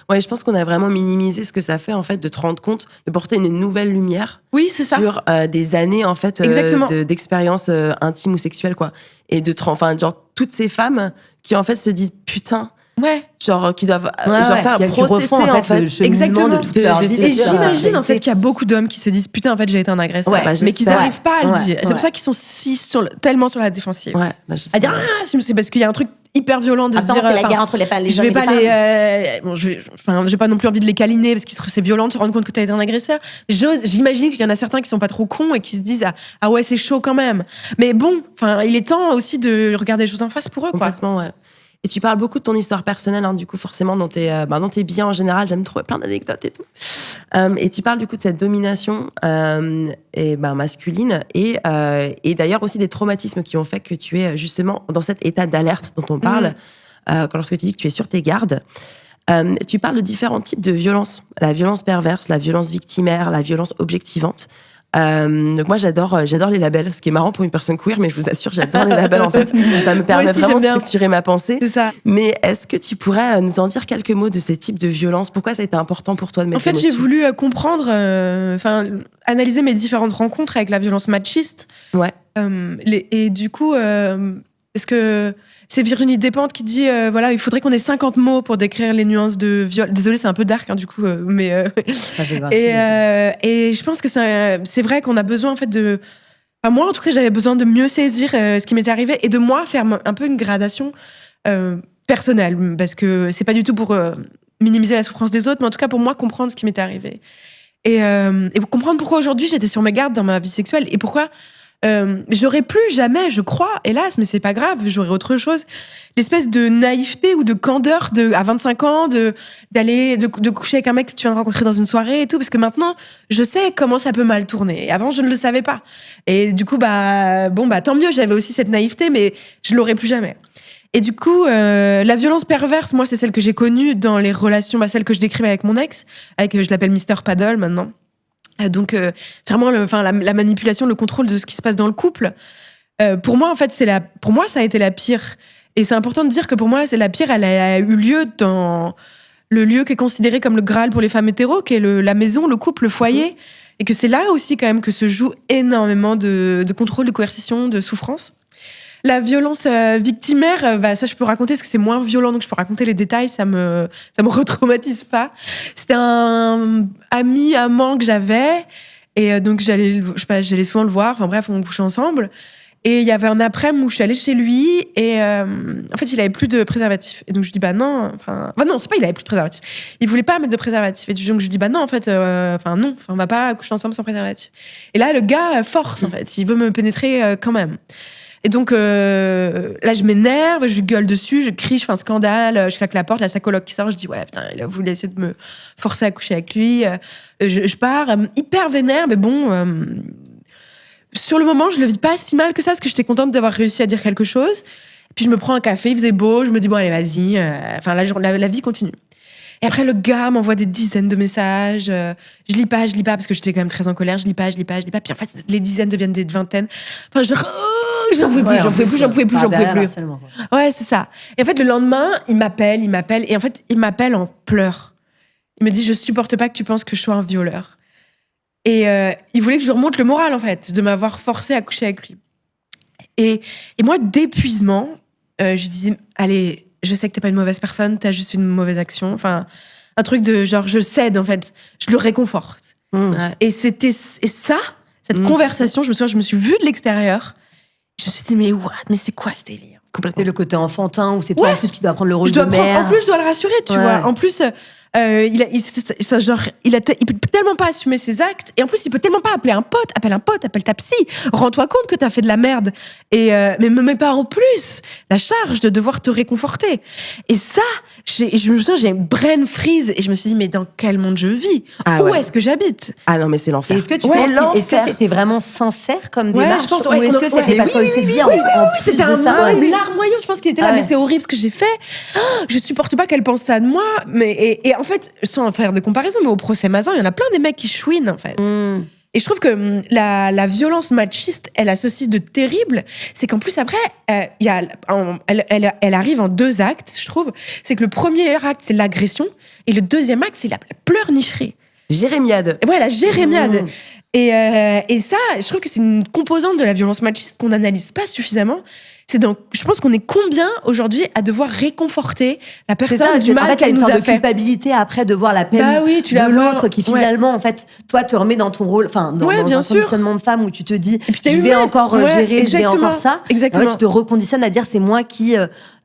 [SPEAKER 1] Ouais, je pense qu'on a vraiment minimisé ce que ça fait, en fait, de te rendre compte, de porter une nouvelle lumière
[SPEAKER 4] Oui, c'est ça.
[SPEAKER 1] sur des années, en fait,
[SPEAKER 4] Exactement.
[SPEAKER 1] d'expériences intimes ou sexuelles, quoi. Et enfin, genre, toutes ces femmes qui, en fait, se disent, putain,
[SPEAKER 4] Ouais.
[SPEAKER 1] genre, qui doivent
[SPEAKER 2] Ouais,
[SPEAKER 1] genre,
[SPEAKER 2] ouais,
[SPEAKER 1] faire
[SPEAKER 2] qui
[SPEAKER 1] processer,
[SPEAKER 2] refont,
[SPEAKER 1] en fait.
[SPEAKER 2] le cheminement
[SPEAKER 4] exactement.
[SPEAKER 2] de toute leur
[SPEAKER 1] De-
[SPEAKER 2] vie.
[SPEAKER 1] de-
[SPEAKER 4] Et
[SPEAKER 1] de-
[SPEAKER 4] j'imagine en fait
[SPEAKER 2] de-
[SPEAKER 4] qu'il y a beaucoup d'hommes qui se disent putain en fait j'ai été un agresseur,
[SPEAKER 2] Ouais,
[SPEAKER 1] bah,
[SPEAKER 4] mais qu'ils
[SPEAKER 1] j'espère.
[SPEAKER 4] n'arrivent pas à le
[SPEAKER 2] Ouais,
[SPEAKER 4] dire. Et c'est pour
[SPEAKER 2] ouais.
[SPEAKER 4] ça qu'ils sont tellement sur la défensive.
[SPEAKER 1] Ouais, bah,
[SPEAKER 4] À dire c'est parce qu'il y a un truc hyper violent de
[SPEAKER 2] Attends,
[SPEAKER 4] se dire.
[SPEAKER 2] c'est la
[SPEAKER 4] enfin,
[SPEAKER 2] guerre entre les femmes, les
[SPEAKER 4] je
[SPEAKER 2] hommes
[SPEAKER 4] vais
[SPEAKER 2] et
[SPEAKER 4] pas
[SPEAKER 2] les
[SPEAKER 4] les.
[SPEAKER 2] femmes.
[SPEAKER 4] Bon, j'ai pas non plus envie de les câliner parce que c'est violent de se rendre compte que t'as été un agresseur. J'imagine qu'il y en a certains qui sont pas trop cons et qui se disent ah ouais c'est chaud quand même. Mais bon, enfin il est temps aussi de regarder les choses en face pour eux quoi.
[SPEAKER 1] Complètement, ouais. Et tu parles beaucoup de ton histoire personnelle, hein, du coup, forcément, dans tes biens en général. J'aime trouver plein d'anecdotes et tout. Et tu parles, du coup, de cette domination masculine et d'ailleurs aussi des traumatismes qui ont fait que tu es justement dans cet état d'alerte dont on parle lorsque tu dis que tu es sur tes gardes. Tu parles de différents types de violences. La violence perverse, la violence victimaire, la violence objectivante. Donc moi j'adore les labels, ce qui est marrant pour une personne queer, mais je vous assure j'adore les labels en fait. Ça me permet
[SPEAKER 4] aussi,
[SPEAKER 1] vraiment de
[SPEAKER 4] j'aime bien.
[SPEAKER 1] structurer ma pensée.
[SPEAKER 4] C'est ça.
[SPEAKER 1] Mais est-ce que tu pourrais nous en dire quelques mots de ces types de violences? Pourquoi ça a été important pour toi de mettre
[SPEAKER 4] En fait,
[SPEAKER 1] les mots
[SPEAKER 4] j'ai
[SPEAKER 1] dessus?
[SPEAKER 4] voulu comprendre, analyser mes différentes rencontres avec la violence machiste.
[SPEAKER 1] Ouais.
[SPEAKER 4] Et du coup, est-ce que c'est Virginie Despentes qui dit voilà, il faudrait qu'on ait 50 mots pour décrire les nuances de viol. Désolée, c'est un peu dark, hein, du coup, mais.
[SPEAKER 2] Ça fait partie
[SPEAKER 4] Et,
[SPEAKER 2] de-
[SPEAKER 4] et je pense que c'est vrai qu'on a besoin, en fait, de. Enfin, moi, en tout cas, j'avais besoin de mieux saisir ce qui m'était arrivé et de moi faire un peu une gradation personnelle. Parce que c'est pas du tout pour minimiser la souffrance des autres, mais en tout cas pour moi comprendre ce qui m'était arrivé. Et pour comprendre pourquoi aujourd'hui j'étais sur mes gardes dans ma vie sexuelle et pourquoi j'aurais plus jamais, je crois, hélas, mais c'est pas grave, j'aurais autre chose, l'espèce de naïveté ou de candeur à 25 ans, de coucher avec un mec que tu viens de rencontrer dans une soirée et tout, parce que maintenant, je sais comment ça peut mal tourner. Et avant, je ne le savais pas. Et du coup, tant mieux, j'avais aussi cette naïveté, mais je l'aurais plus jamais. Et du coup, la violence perverse, moi, c'est celle que j'ai connue dans les relations, celle que je décrivais avec mon ex, je l'appelle Mr. Paddle maintenant. Donc, c'est vraiment la manipulation, le contrôle de ce qui se passe dans le couple. Pour moi, en fait, pour moi, ça a été la pire. Et c'est important de dire que pour moi, c'est la pire. Elle a eu lieu dans le lieu qui est considéré comme le Graal pour les femmes hétéros, qui est la maison, le couple, le foyer. Et que c'est là aussi, quand même, que se joue énormément de contrôle, de coercition, de souffrance. La violence victimaire, ça je peux raconter parce que c'est moins violent, donc je peux raconter les détails, ça me retraumatise pas. C'était un amant que j'avais, et donc j'allais souvent le voir. Enfin bref, on couchait ensemble. Et il y avait un après-midi où je suis allée chez lui, et en fait il avait plus de préservatif. Et donc je dis non, c'est pas il avait plus de préservatif. Il voulait pas mettre de préservatif. Et donc je dis non en fait, non, on va pas coucher ensemble sans préservatif. Et là le gars force en fait, il veut me pénétrer quand même. Et donc, là, je m'énerve, je gueule dessus, je crie, je fais un scandale, je claque la porte, là, sa coloc qui sort, je dis, ouais, putain, il a voulu essayer de me forcer à coucher avec lui. Je pars, hyper vénère, mais bon, sur le moment, je le vis pas si mal que ça, parce que j'étais contente d'avoir réussi à dire quelque chose. Puis je me prends un café, il faisait beau, je me dis, bon, allez, vas-y, la vie continue. Et après, le gars m'envoie des dizaines de messages. Je lis pas, parce que j'étais quand même très en colère. Je lis pas. Puis en fait, les dizaines deviennent des vingtaines. Enfin, j'en pouvais plus. Ouais, c'est ça. Et en fait, le lendemain, il m'appelle. Et en fait, il m'appelle en pleurs. Il me dit, je supporte pas que tu penses que je sois un violeur. Et il voulait que je lui remonte le moral, en fait, de m'avoir forcé à coucher avec lui. Et moi, d'épuisement, je disais, allez, je sais que t'es pas une mauvaise personne, t'as juste une mauvaise action. Enfin, un truc de genre, je cède, en fait. Je le réconforte. Et cette conversation, je me suis vue de l'extérieur. Je me suis dit, mais c'est quoi ce délire?
[SPEAKER 2] Complètement. Le côté enfantin, où c'est toi en plus qui dois prendre le rôle de mère.
[SPEAKER 4] En plus, je dois le rassurer, tu vois. En plus, il peut tellement pas assumer ses actes, et en plus il peut tellement pas appeler un pote. Appelle ta psy, rends-toi compte que t'as fait de la merde, et mais me mets pas en plus la charge de devoir te réconforter. Et ça, je me souviens, j'ai une brain freeze, et je me suis dit, mais dans quel monde je vis? Où est-ce que j'habite?
[SPEAKER 1] Ah non, mais c'est l'enfer.
[SPEAKER 2] Est-ce que c'était vraiment sincère comme démarche,
[SPEAKER 4] je pense,
[SPEAKER 2] ou est-ce que c'était parce qu'il s'est dit en plus
[SPEAKER 4] c'était
[SPEAKER 2] de
[SPEAKER 4] un
[SPEAKER 2] ça,
[SPEAKER 4] larmoyant, je pense qu'il était là, mais c'est horrible ce que j'ai fait. Je supporte pas qu'elle pense ça de moi, mais et en fait, sans faire de comparaison, mais au procès Mazin, il y en a plein des mecs qui chouinent, en fait. Et je trouve que la violence machiste, elle a ceci de terrible, c'est qu'en plus après, elle arrive en 2 actes, je trouve. C'est que le premier acte, c'est l'agression, et le deuxième acte, c'est la pleurnicherie.
[SPEAKER 1] Jérémiade.
[SPEAKER 4] Ouais, la jérémiade. Et ça, je trouve que c'est une composante de la violence machiste qu'on n'analyse pas suffisamment. Je pense qu'on est combien aujourd'hui à devoir réconforter la personne du mal qu'elle nous a fait.
[SPEAKER 2] Il y a une sorte de culpabilité après de voir la peine de l'autre qui finalement, en fait, toi te remet dans ton rôle, dans un conditionnement de femme où tu te dis, je vais encore gérer, je vais encore ça.
[SPEAKER 4] Exactement.
[SPEAKER 2] En fait, tu te reconditionnes à dire, c'est moi qui...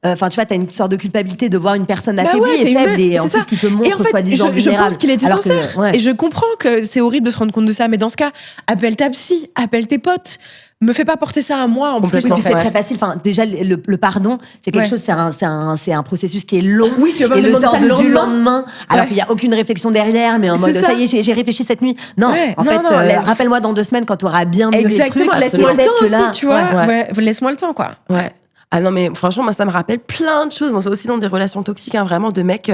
[SPEAKER 2] Enfin, tu vois, t'as une sorte de culpabilité de voir une personne affaiblie et faible, et en plus qui te montre soi-disant vulnérable.
[SPEAKER 4] Je pense qu'il était sincère. Et je comprends que c'est horrible de se rendre compte de ça, mais dans ce cas, appelle ta psy, appelle tes potes. Me fais pas porter ça à moi en plus.
[SPEAKER 2] Oui, c'est très facile. Enfin, déjà, le pardon, c'est quelque chose, c'est un processus qui est long.
[SPEAKER 4] Oui, tu vas
[SPEAKER 2] et le sort du lendemain. Alors qu'il y a aucune réflexion derrière, mais en mode, ça y est, j'ai réfléchi cette nuit. Non, en fait, rappelle-moi dans 2 semaines quand tu auras bien vu les trucs.
[SPEAKER 4] Laisse-moi le temps aussi, tu vois. Laisse-moi le temps, quoi.
[SPEAKER 1] Ouais. Ah non, mais franchement, moi, ça me rappelle plein de choses. Moi, c'est aussi dans des relations toxiques, vraiment, de mecs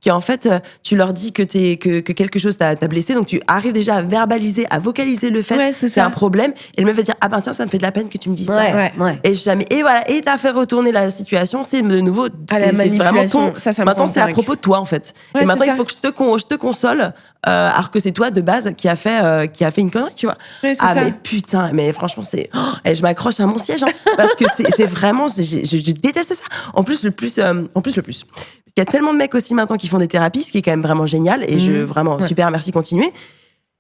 [SPEAKER 1] qui, en fait, tu leur dis que quelque chose t'a blessé, donc tu arrives déjà à verbaliser, à vocaliser le fait que c'est un problème, et le mec va dire, ah ben tiens, ça me fait de la peine que tu me dises ça. Et voilà, et t'as fait retourner la situation, c'est de nouveau, c'est vraiment ton... Maintenant, c'est à propos de toi, en fait. Et maintenant, il faut que je te console, alors que c'est toi, de base, qui a fait une connerie, tu vois. Mais putain, mais franchement, et je m'accroche à mon siège, parce que c'est vraiment... Je déteste ça. En plus, le plus. Il y a tellement de mecs aussi maintenant qui font des thérapies, ce qui est quand même vraiment génial. Et vraiment, super, merci, continuez.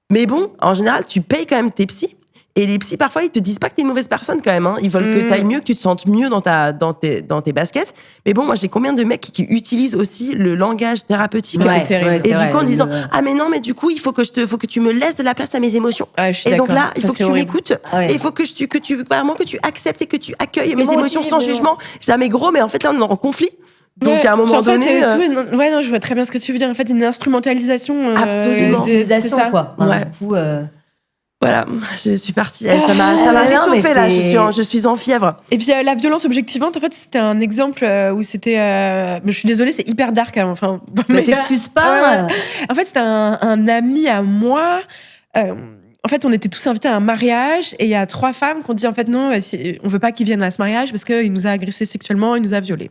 [SPEAKER 1] Mais bon, en général, tu payes quand même tes psys. Et les psys, parfois, ils te disent pas que t'es une mauvaise personne quand même. Ils veulent que t'ailles mieux, que tu te sentes mieux dans tes baskets. Mais bon, moi, j'ai combien de mecs qui utilisent aussi le langage thérapeutique. Et du coup, en disant, ah, mais non, mais du coup, il faut que tu me laisses de la place à mes émotions. Et donc là, il faut que tu m'écoutes. Et il faut que tu acceptes et que tu accueilles mes émotions sans jugement. Jamais gros, mais en fait, là, on est en conflit. Donc, à un moment donné.
[SPEAKER 4] Je vois très bien ce que tu veux dire. En fait, une instrumentalisation.
[SPEAKER 2] Absolument.
[SPEAKER 4] C'est ça,
[SPEAKER 2] quoi. Du coup,
[SPEAKER 1] Voilà, je suis partie. Ça m'a réchauffée là. Je suis en fièvre.
[SPEAKER 4] Et puis la violence objectivante, en fait, c'était un exemple où c'était. Je suis désolée, c'est hyper dark. Hein, enfin,
[SPEAKER 2] mais t'excuses pas.
[SPEAKER 4] En fait, c'était un ami à moi. En fait, on était tous invités à un mariage et il y a 3 femmes qui ont dit en fait non, on veut pas qu'ils viennent à ce mariage parce qu'il nous a agressés sexuellement, il nous a violés.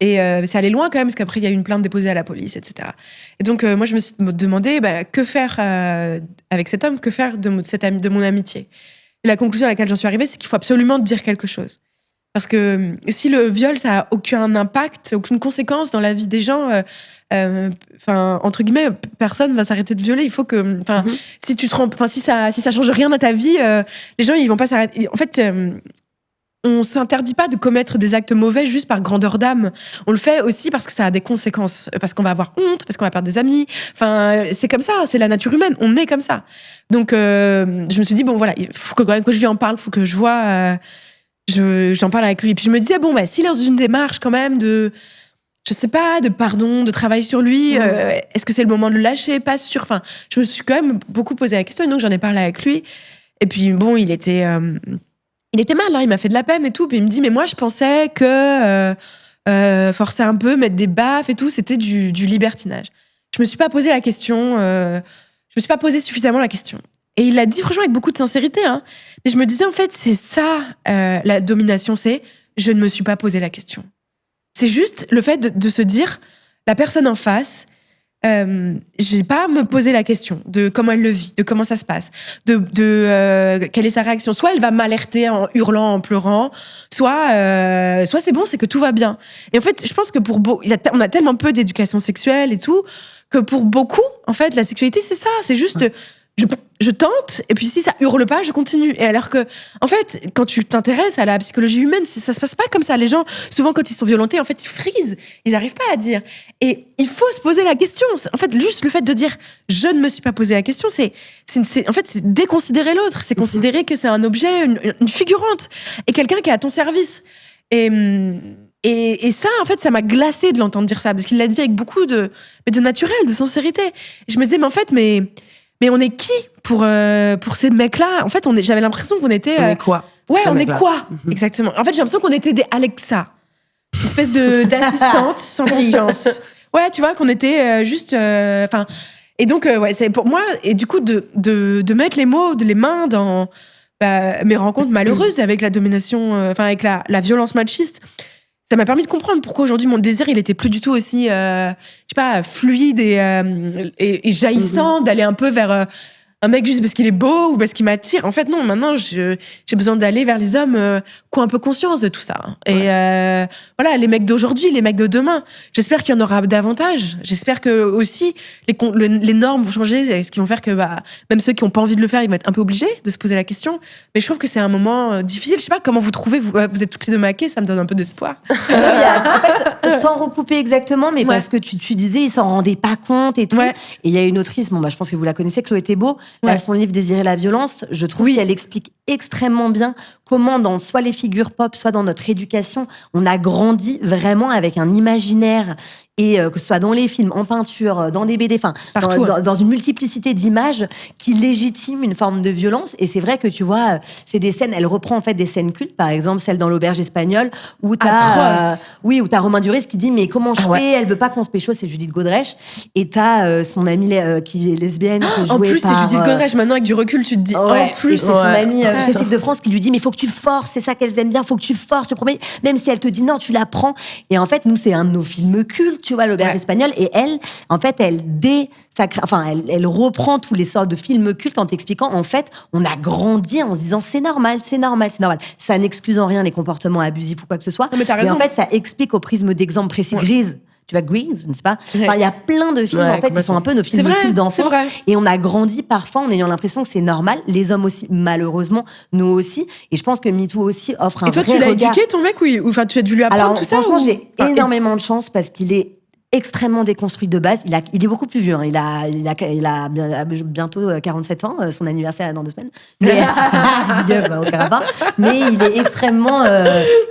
[SPEAKER 4] Et c'est allé loin quand même parce qu'après il y a eu une plainte déposée à la police, etc. Et donc moi je me suis demandé que faire avec cet homme, que faire de mon amitié. Et la conclusion à laquelle j'en suis arrivée, c'est qu'il faut absolument dire quelque chose. Parce que si le viol, ça a aucun impact, aucune conséquence dans la vie des gens, entre guillemets, personne va s'arrêter de violer. Il faut que, si tu te rends, si ça change rien à ta vie, les gens ils vont pas s'arrêter. En fait, on s'interdit pas de commettre des actes mauvais juste par grandeur d'âme. On le fait aussi parce que ça a des conséquences, parce qu'on va avoir honte, parce qu'on va perdre des amis. Enfin, c'est comme ça, c'est la nature humaine. On est comme ça. Donc, je me suis dit bon voilà, il faut que je lui en parle, faut que je vois. J'en parle avec lui. Et puis je me disais, s'il est dans une démarche quand même de, je sais pas, de pardon, de travail sur lui, est-ce que c'est le moment de le lâcher? Pas sûr. Enfin, je me suis quand même beaucoup posé la question et donc j'en ai parlé avec lui. Et puis il était mal, hein, il m'a fait de la peine et tout. Puis il me dit, mais moi je pensais que forcer un peu, mettre des baffes et tout, c'était du libertinage. Je me suis pas posé la question, je me suis pas posé suffisamment la question. Et il l'a dit franchement avec beaucoup de sincérité. Hein. Mais je me disais, en fait, c'est ça, la domination, c'est je ne me suis pas posé la question. C'est juste le fait de se dire, la personne en face, je vais pas me poser la question de comment elle le vit, de comment ça se passe, de quelle est sa réaction. Soit elle va m'alerter en hurlant, en pleurant, soit c'est bon, c'est que tout va bien. Et en fait, je pense que on a tellement peu d'éducation sexuelle et tout, que pour beaucoup, en fait, la sexualité, c'est ça. C'est juste... Je tente, et puis si ça hurle pas, je continue. Et alors que, en fait, quand tu t'intéresses à la psychologie humaine, ça se passe pas comme ça. Les gens, souvent, quand ils sont violentés, en fait, ils frisent. Ils n'arrivent pas à dire. Et il faut se poser la question. En fait, juste le fait de dire « je ne me suis pas posé la question », c'est déconsidérer l'autre. C'est considérer que c'est un objet, une figurante, et quelqu'un qui est à ton service. Et ça, en fait, ça m'a glacée de l'entendre dire ça, parce qu'il l'a dit avec beaucoup de naturel, de sincérité. Et je me disais, mais en fait, mais on est qui pour ces mecs-là? En fait, j'avais l'impression qu'on était...
[SPEAKER 1] On est quoi?
[SPEAKER 4] Ouais, on est quoi? Exactement. En fait, j'ai l'impression qu'on était des Alexa. Une espèce d'assistante sans conscience. Ouais, tu vois, qu'on était juste... et donc, c'est pour moi... Et du coup, de mettre les mains dans mes rencontres malheureuses avec la domination... avec la violence machiste, ça m'a permis de comprendre pourquoi aujourd'hui mon désir il était plus du tout aussi je sais pas fluide et jaillissant, d'aller un peu vers un mec juste parce qu'il est beau ou parce qu'il m'attire. En fait non, maintenant j'ai besoin d'aller vers les hommes qui ont un peu conscience de tout ça. Et voilà, les mecs d'aujourd'hui, les mecs de demain, j'espère qu'il y en aura davantage. J'espère que aussi les normes vont changer, ce qui vont faire que même ceux qui n'ont pas envie de le faire, ils vont être un peu obligés de se poser la question. Mais je trouve que c'est un moment difficile. Je sais pas comment vous trouvez, vous êtes toutes les deux maquées, ça me donne un peu d'espoir.
[SPEAKER 2] En fait, sans recouper exactement, mais parce que tu disais, ils s'en rendaient pas compte et tout. Ouais. Et il y a une autrice, je pense que vous la connaissez, Chloé Thébault, son livre Désirer la violence. Je trouve qu'elle explique extrêmement bien comment dans soit les figures pop, soit dans notre éducation, on a grandi vraiment avec un imaginaire et que ce soit dans les films, en peinture, dans des BD, dans une multiplicité d'images qui légitiment une forme de violence. Et c'est vrai que tu vois, c'est des scènes, elle reprend en fait des scènes cultes, par exemple celle dans l'auberge espagnole où t'as Romain Duris qui dit mais comment je fais, elle veut pas qu'on se pécho, c'est Judith Godrèche, et t'as son amie qui est lesbienne, qui est
[SPEAKER 4] en
[SPEAKER 2] jouée
[SPEAKER 4] plus
[SPEAKER 2] par,
[SPEAKER 4] c'est Judith Godrèche, maintenant avec du recul tu te dis en plus
[SPEAKER 2] c'est son amie Cécile de France qui lui dit mais faut que tu forces, c'est ça qu'elles aiment bien, faut que tu forces, je promets, même si elle te dit non tu la prends. Et en fait nous c'est un de nos films cultes, tu vois, l'auberge espagnole, et elle en fait elle reprend tous les sortes de films cultes en t'expliquant en fait on a grandi en se disant c'est normal, ça n'excuse en rien les comportements abusifs ou quoi que ce soit,
[SPEAKER 4] mais
[SPEAKER 2] en fait ça explique au prisme d'exemples précis. Grise, tu vois, Grease, je ne sais pas. Enfin, il y a plein de films en fait qui sont un peu nos films cultes d'enfance, et on a grandi parfois en ayant l'impression que c'est normal. Les hommes aussi, malheureusement, nous aussi. Et je pense que MeToo aussi offre un vrai regard.
[SPEAKER 4] Et toi, tu l'as éduqué ton mec, ou enfin tu as dû lui apprendre tout ça?
[SPEAKER 2] Franchement, j'ai énormément de chance parce qu'il est extrêmement déconstruit de base. Il est beaucoup plus vieux. Hein. Il a bientôt 47 ans. Son anniversaire est dans 2 semaines. Mais aucun rapport. Mais il est extrêmement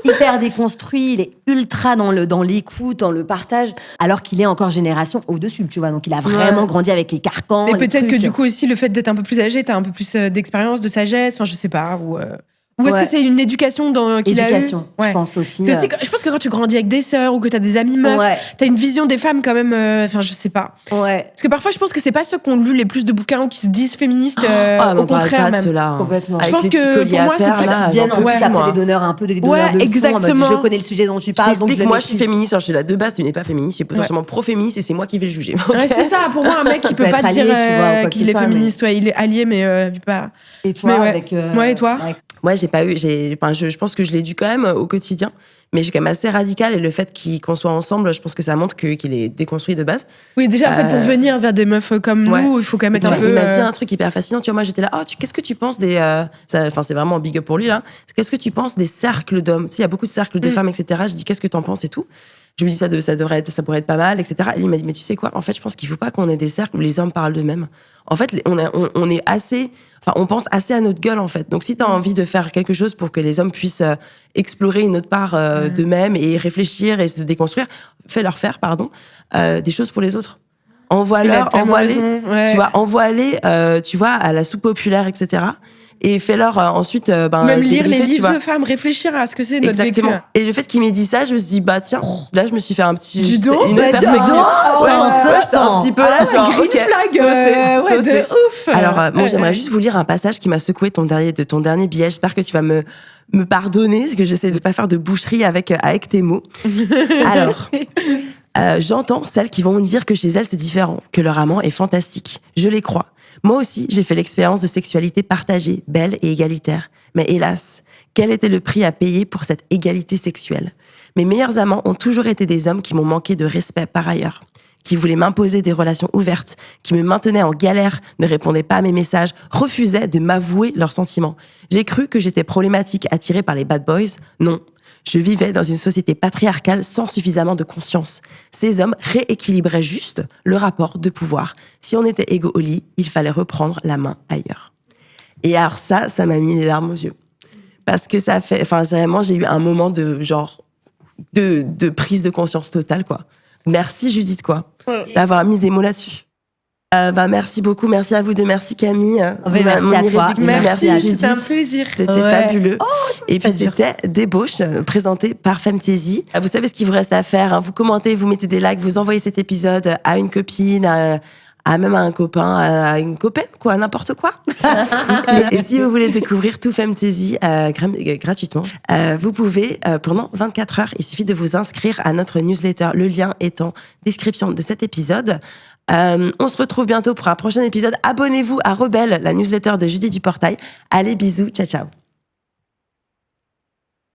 [SPEAKER 2] hyper déconstruit. Il est ultra dans l'écoute, dans le partage, alors qu'il est encore génération au-dessus, tu vois. Donc il a vraiment grandi avec les carcans.
[SPEAKER 4] Mais
[SPEAKER 2] les
[SPEAKER 4] peut-être que
[SPEAKER 2] trucs.
[SPEAKER 4] du coup aussi le fait d'être un peu plus âgé, t'as un peu plus d'expérience, de sagesse. Enfin, je sais pas. Ou est-ce que c'est une éducation qu'il a eue?
[SPEAKER 2] Je pense aussi.
[SPEAKER 4] Je pense que quand tu grandis avec des sœurs ou que t'as des amis meufs, t'as une vision des femmes quand même. Enfin, je sais pas.
[SPEAKER 2] Ouais.
[SPEAKER 4] Parce que parfois, je pense que c'est pas ceux qui ont lu les plus de bouquins ou qui se disent féministes. Au contraire, même.
[SPEAKER 2] Complètement.
[SPEAKER 4] Je pense que pour moi, c'est plus
[SPEAKER 2] qui viennent en plus après des donneurs un peu des donneurs de leçons, en mode, je connais le sujet dont tu parles. Donc
[SPEAKER 1] moi, je suis féministe. Alors, je suis là de base, tu n'es pas féministe, tu es potentiellement pro-féministe et c'est moi qui vais le juger.
[SPEAKER 4] Ouais, c'est ça. Pour moi, un mec, il peut pas dire qu'il est féministe. Il est allié, mais pas.
[SPEAKER 2] Et toi,
[SPEAKER 4] et toi?
[SPEAKER 1] Moi, j'ai pas eu. Je pense que je l'éduque quand même au quotidien, mais je suis quand même assez radicale et le fait qu'on soit ensemble, je pense que ça montre qu'il est déconstruit de base.
[SPEAKER 4] Oui, déjà, en fait, pour venir vers des meufs comme nous, il faut quand même être un peu.
[SPEAKER 1] Il m'a dit un truc hyper fascinant. Tu vois, moi, j'étais là. Qu'est-ce que tu penses des. C'est vraiment big up pour lui là. Qu'est-ce que tu penses des cercles d'hommes? Tu sais, il y a beaucoup de cercles de femmes, etc. Je dis qu'est-ce que t'en penses et tout. Je me dis ça pourrait être pas mal, etc. Et il m'a dit mais tu sais quoi? En fait, je pense qu'il faut pas qu'on ait des cercles où les hommes parlent d'eux-mêmes. En fait, on est assez. Enfin, on pense assez à notre gueule, en fait. Donc, si t'as envie de faire quelque chose pour que les hommes puissent explorer une autre part d'eux-mêmes et réfléchir et se déconstruire, fais-leur faire, des choses pour les autres. Envoie-les, tu vois, tu vois, à la soupe populaire, etc. Et fais-leur ensuite
[SPEAKER 4] même lire les livres de femmes, réfléchir à ce que c'est notre vécu.
[SPEAKER 1] Et le fait qu'il m'ait dit ça, je me suis dit tiens, là je me suis fait un petit
[SPEAKER 2] j'étais un
[SPEAKER 1] petit peu là genre
[SPEAKER 4] green flag, de ouf.
[SPEAKER 1] Alors moi j'aimerais juste vous lire un passage qui m'a secoué de ton dernier billet. J'espère que tu vas me pardonner parce que j'essaie de pas faire de boucherie avec tes mots. Alors j'entends celles qui vont me dire que chez elles c'est différent, que leur amant est fantastique. Je les crois. Moi aussi, j'ai fait l'expérience de sexualité partagée, belle et égalitaire. Mais hélas, quel était le prix à payer pour cette égalité sexuelle? Mes meilleurs amants ont toujours été des hommes qui m'ont manqué de respect par ailleurs, qui voulaient m'imposer des relations ouvertes, qui me maintenaient en galère, ne répondaient pas à mes messages, refusaient de m'avouer leurs sentiments. J'ai cru que j'étais problématique attirée par les bad boys. Non. Je vivais dans une société patriarcale sans suffisamment de conscience. Ces hommes rééquilibraient juste le rapport de pouvoir. Si on était égaux au lit, il fallait reprendre la main ailleurs. Et alors ça m'a mis les larmes aux yeux. Parce que vraiment, j'ai eu un moment de prise de conscience totale, quoi. Merci Judith, quoi, d'avoir mis des mots là-dessus. Merci beaucoup, merci à vous deux, merci Camille.
[SPEAKER 2] Merci à toi.
[SPEAKER 4] Merci
[SPEAKER 2] à
[SPEAKER 4] Judith. C'était un plaisir.
[SPEAKER 1] C'était fabuleux. Et puis c'était Débauche, présenté par Femtasy. Vous savez ce qu'il vous reste à faire, hein. Vous commentez, vous mettez des likes, vous envoyez cet épisode à une copine, même à un copain, à une copaine, quoi, n'importe quoi. Et si vous voulez découvrir tout Femtasy gratuitement, vous pouvez, pendant 24 heures, il suffit de vous inscrire à notre newsletter. Le lien est en description de cet épisode. On se retrouve bientôt pour un prochain épisode. Abonnez-vous à Rebelle, la newsletter de Judith Duportail. Allez, bisous, ciao, ciao.